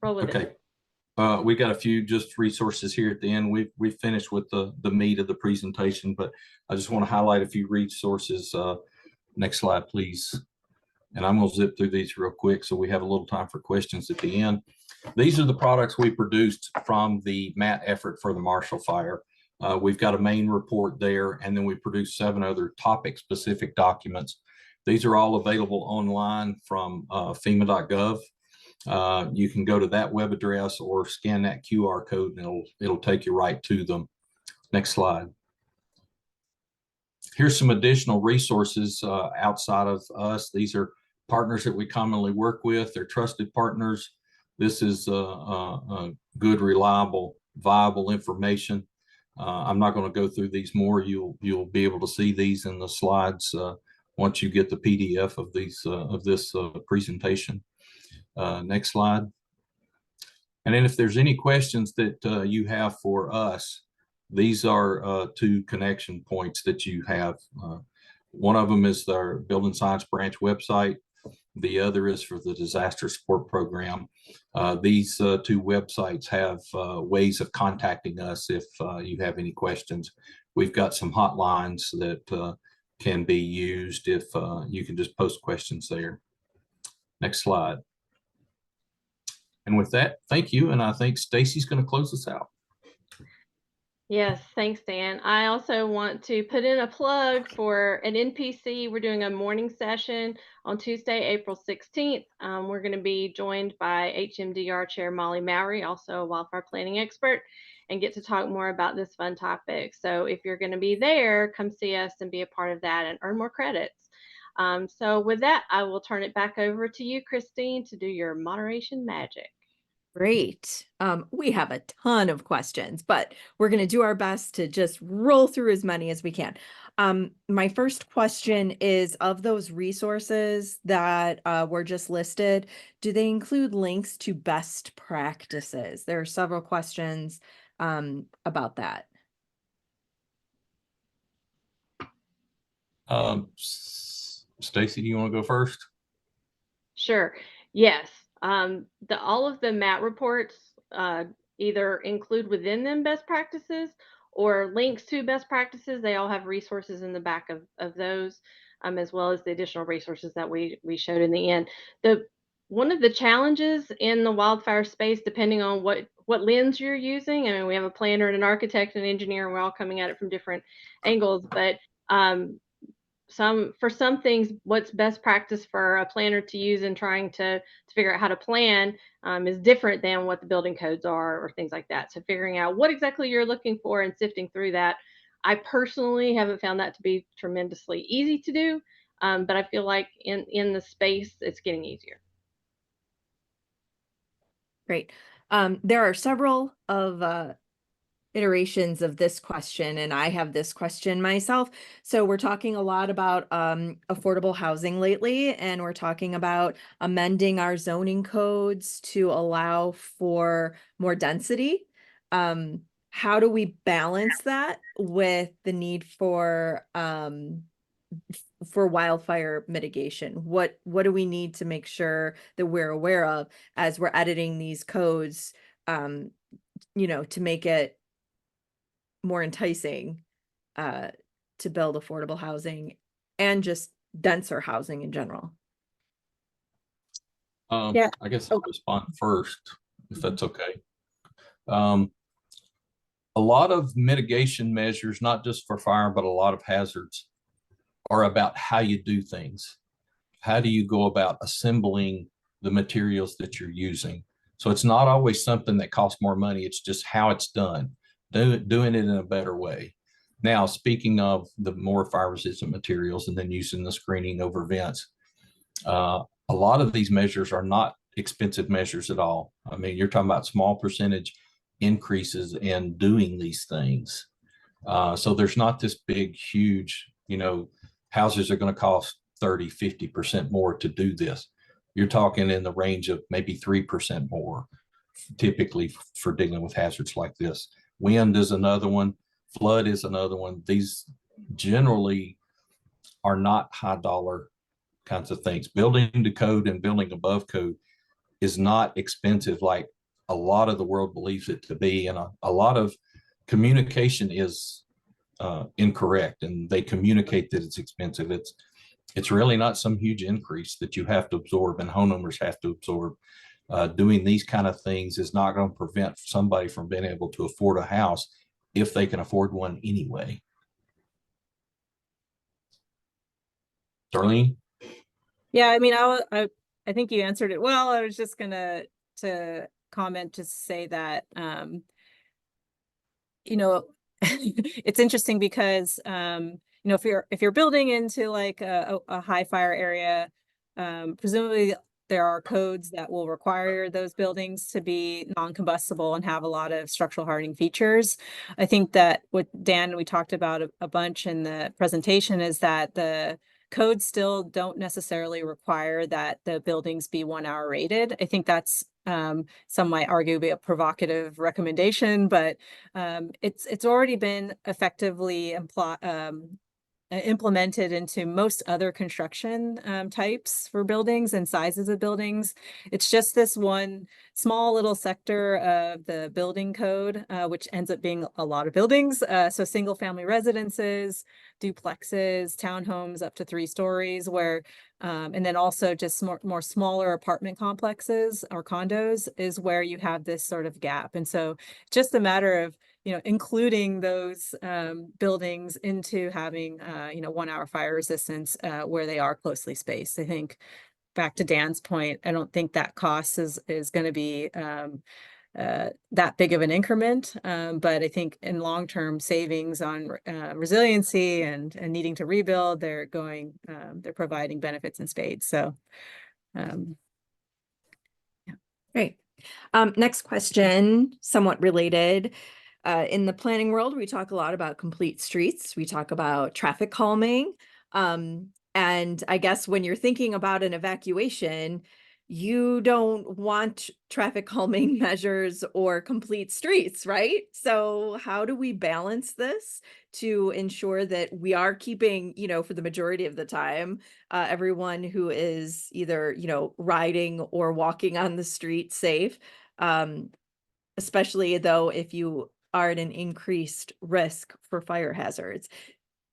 Roll with it. Okay. We got a few just resources here at the end. We finished with the meat of the presentation, but I just want to highlight a few resources. Next slide, please. And I'm going to zip through these real quick so we have a little time for questions at the end. These are the products we produced from the MAT effort for the Marshall Fire. We've got a main report there, and then we produced 7 other topic-specific documents. These are all available online from FEMA.gov. You can go to that web address or scan that QR code, and it'll take you right to them. Next slide. Here's some additional resources outside of us. These are partners that we commonly work with. They're trusted partners. This is good, reliable, viable information. I'm not going to go through these more. You'll be able to see these in the slides once you get the PDF of this presentation. Next slide. And then if there's any questions that you have for us, these are 2 connection points that you have. One of them is our Building Science Branch website. The other is for the Disaster Support Program. These 2 websites have ways of contacting us if you have any questions. We've got some hotlines that can be used if you can just post questions there. Next slide. And with that, thank you. And I think Stacy's going to close us out. Yes, thanks, Dan. I also want to put in a plug for an NPC. We're doing a morning session on Tuesday, April 16th. We're going to be joined by HMDR Chair Molly Mowry, also a wildfire planning expert, and get to talk more about this fun topic. So if you're going to be there, come see us and be a part of that and earn more credits. So with that, I will turn it back over to you, Christine, to do your moderation magic. Great. We have a ton of questions, but we're going to do our best to just roll through as many as we can. My first question is, of those resources that were just listed, do they include links to best practices? There are several questions about that. Stacy, do you want to go first? Sure. Yes. All of the MAT reports either include within them best practices or links to best practices. They all have resources in the back of those, as well as the additional resources that we showed in the end. One of the challenges in the wildfire space, depending on what lens you're using, I mean, we have a planner and an architect and an engineer, and we're all coming at it from different angles, but for some things, what's best practice for a planner to use in trying to figure out how to plan is different than what the building codes are or things like that. So figuring out what exactly you're looking for and sifting through that. I personally haven't found that to be tremendously easy to do, but I feel like in the space, it's getting easier. Great. There are several of iterations of this question, and I have this question myself. So we're talking a lot about affordable housing lately, and we're talking about amending our zoning codes to allow for more density. How do we balance that with the need for wildfire mitigation? What do we need to make sure that we're aware of as we're editing these codes, to make it more enticing to build affordable housing and just denser housing in general? Yeah. I guess I'll respond first, if that's okay. A lot of mitigation measures, not just for fire, but a lot of hazards, are about how you do things. How do you go about assembling the materials that you're using? So it's not always something that costs more money. It's just how it's done, doing it in a better way. Now, speaking of the more fire-resistant materials and then using the screening over vents, a lot of these measures are not expensive measures at all. I mean, you're talking about small percentage increases in doing these things. So there's not this big, huge, houses are going to cost 30, 50% more to do this. You're talking in the range of maybe 3% more, typically for dealing with hazards like this. Wind is another one. Flood is another one. These generally are not high dollar kinds of things. Building to code and building above code is not expensive like a lot of the world believes it to be. And a lot of communication is incorrect, and they communicate that it's expensive. It's really not some huge increase that you have to absorb and homeowners have to absorb. Doing these kind of things is not going to prevent somebody from being able to afford a house if they can afford one anyway. Darlene? Yeah, I mean, I think you answered it well. I was just gonna to comment to say that you know, it's interesting because you know, if you're building into like a high fire area, presumably there are codes that will require those buildings to be non-combustible and have a lot of structural hardening features. I think that what Dan, we talked about a bunch in the presentation, is that the codes still don't necessarily require that the buildings be 1 hour rated. I think that's some might argue be a provocative recommendation, but it's already been effectively implemented into most other construction types for buildings and sizes of buildings. It's just this one small little sector of the building code, which ends up being a lot of buildings. So single family residences, duplexes, townhomes up to 3 stories, where and then also just more smaller apartment complexes or condos is where you have this sort of gap. And so just a matter of, you know, including those buildings into having, you know, 1 hour fire resistance where they are closely spaced. I think back to Dan's point, I don't think that cost is going to be that big of an increment. But I think in long-term savings on resiliency and needing to rebuild, they're providing benefits in spades. So, yeah. Great. Next question, somewhat related. In the planning world, we talk a lot about complete streets. We talk about traffic calming. And I guess when you're thinking about an evacuation, you don't want traffic calming measures or complete streets, right? So how do we balance this to ensure that we are keeping, you know, for the majority of the time, everyone who is either, you know, riding or walking on the street safe? Especially though, if you are at an increased risk for fire hazards.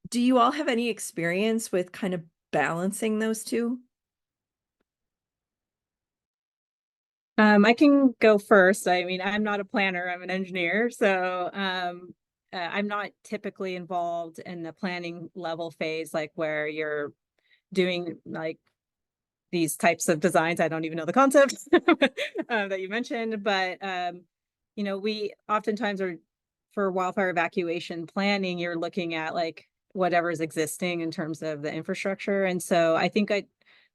Do you all have any experience with kind of balancing those two? I can go first. I mean, I'm not a planner, I'm an engineer. So I'm not typically involved in the planning level phase, like where you're doing like these types of designs. I don't even know the concepts that you mentioned, but you know, we oftentimes are, for wildfire evacuation planning, you're looking at like whatever's existing in terms of the infrastructure. And so I think I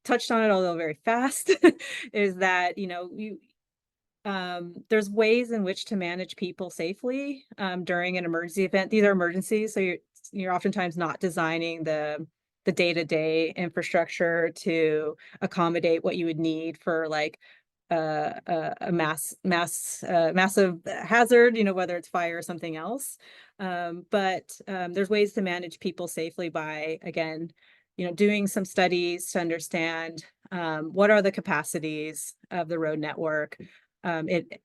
touched on it, although very fast, is that, you know, there's ways in which to manage people safely during an emergency event. These are emergencies, so you're oftentimes not designing the day-to-day infrastructure to accommodate what you would need for like a massive hazard, you know, whether it's fire or something else. But there's ways to manage people safely by, again, you know, doing some studies to understand what are the capacities of the road network. It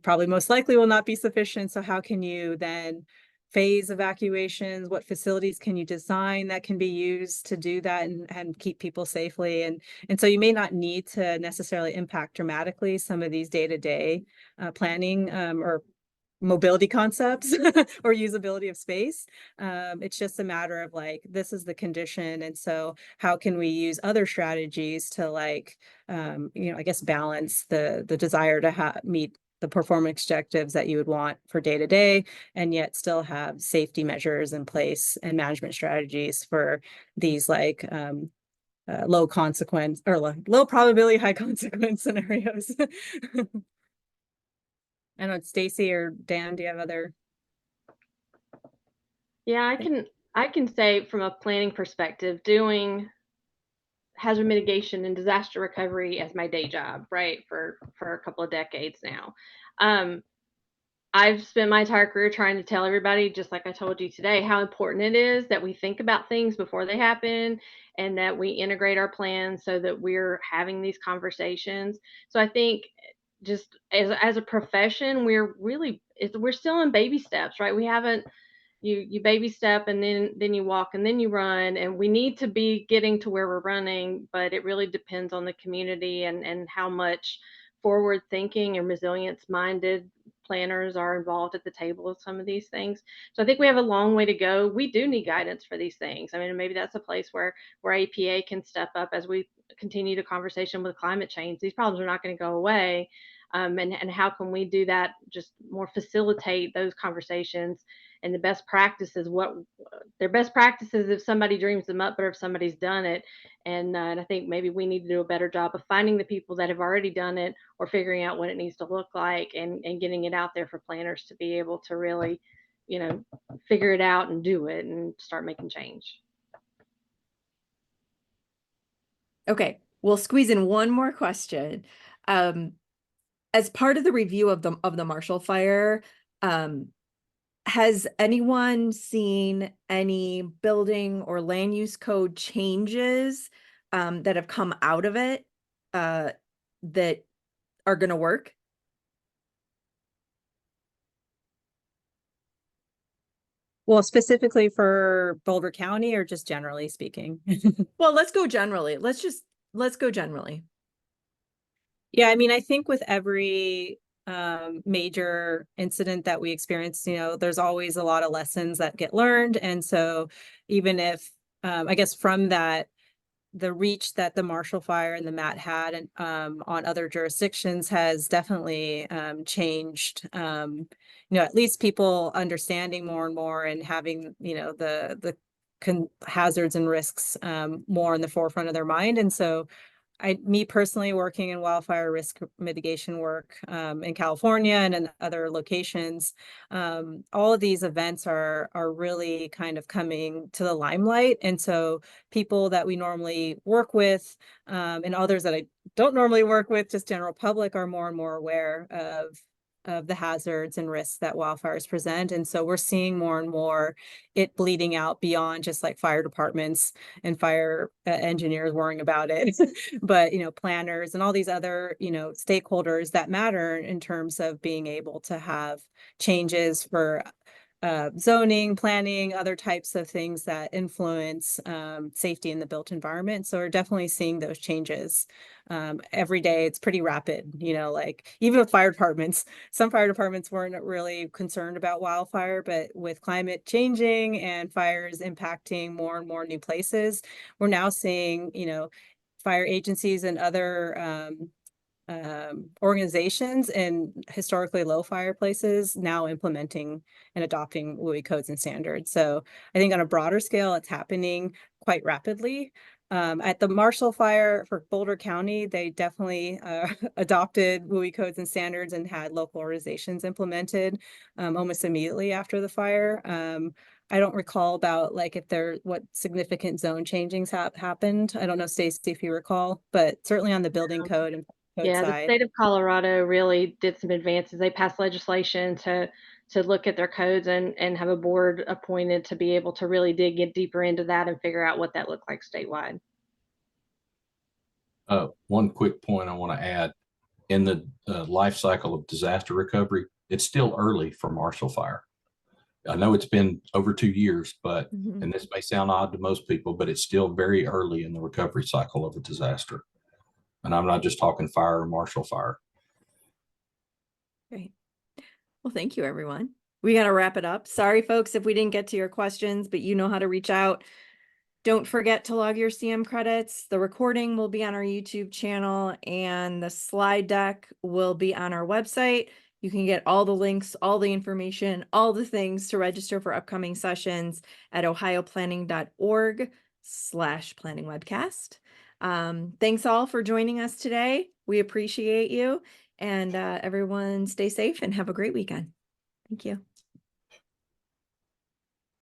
probably most likely will not be sufficient. So how can you then phase evacuations? What facilities can you design that can be used to do that and keep people safely? And so you may not need to necessarily impact dramatically some of these day-to-day planning or mobility concepts or usability of space. It's just a matter of like, this is the condition. And so how can we use other strategies to like, you know, I guess balance the desire to meet the performance objectives that you would want for day to day, and yet still have safety measures in place and management strategies for these like low consequence or low probability, high consequence scenarios. I don't know, Stacy or Dan, do you have other? Yeah, I can say from a planning perspective, doing hazard mitigation and disaster recovery as my day job, right, for a couple of decades now. I've spent my entire career trying to tell everybody, just like I told you today, how important it is that we think about things before they happen and that we integrate our plans so that we're having these conversations. So I think just as a profession, we're still in baby steps, right? We haven't you baby step and then you walk and then you run, and we need to be getting to where we're running, but it really depends on the community and how much forward thinking and resilience minded planners are involved at the table with some of these things. So I think we have a long way to go. We do need guidance for these things. I mean, maybe that's a place where APA can step up as we continue the conversation with climate change. These problems are not going to go away. And how can we do that, just more facilitate those conversations, and the best practices, what their best practices if somebody dreams them up, or if somebody's done it. And I think maybe we need to do a better job of finding the people that have already done it, or figuring out what it needs to look like, and getting it out there for planners to be able to really, figure it out and do it and start making change. Okay, we'll squeeze in one more question. As part of the review of the Marshall Fire, has anyone seen any building or land use code changes that have come out of it that are going to work? Well, specifically for Boulder County, or just generally speaking? Well, let's go generally. Let's go generally. Yeah, I mean, I think with every major incident that we experience, there's always a lot of lessons that get learned. And so even if, I guess from that, the reach that the Marshall Fire and the MAT had and on other jurisdictions has definitely changed. At least people understanding more and more, and having the hazards and risks more in the forefront of their mind. And so me personally, working in wildfire risk mitigation work in California and in other locations, all of these events are really kind of coming to the limelight. And so people that we normally work with and others that I don't normally work with, just general public, are more and more aware of the hazards and risks that wildfires present. And so we're seeing more and more it bleeding out beyond just like fire departments and fire engineers worrying about it, but, planners and all these other, stakeholders that matter in terms of being able to have changes for zoning, planning, other types of things that influence safety in the built environment. So we're definitely seeing those changes every day. It's pretty rapid, like even with fire departments, some fire departments weren't really concerned about wildfire, but with climate changing and fires impacting more and more new places, we're now seeing, fire agencies and other organizations in historically low fire places now implementing and adopting WUI codes and standards. So I think on a broader scale, it's happening quite rapidly. At the Marshall Fire for Boulder County, they definitely adopted WUI codes and standards and had local organizations implemented almost immediately after the fire. I don't recall about what significant zone changings happened. I don't know, Stacey, if you recall, but certainly on the building code and Yeah, the state of Colorado really did some advances. They passed legislation to look at their codes and have a board appointed to be able to really get deeper into that and figure out what that looked like statewide. One quick point I want to add: in the life cycle of disaster recovery, it's still early for Marshall Fire. I know it's been over 2 years, but and this may sound odd to most people, but it's still very early in the recovery cycle of a disaster. And I'm not just talking fire or Marshall Fire. Great. Well, thank you, everyone. We got to wrap it up. Sorry, folks, if we didn't get to your questions, but you know how to reach out. Don't forget to log your CM credits. The recording will be on our YouTube channel, and the slide deck will be on our website. You can get all the links, all the information, all the things to register for upcoming sessions at ohioplanning.org/planningwebcast. Thanks all for joining us today. We appreciate you, and everyone stay safe and have a great weekend. Thank you.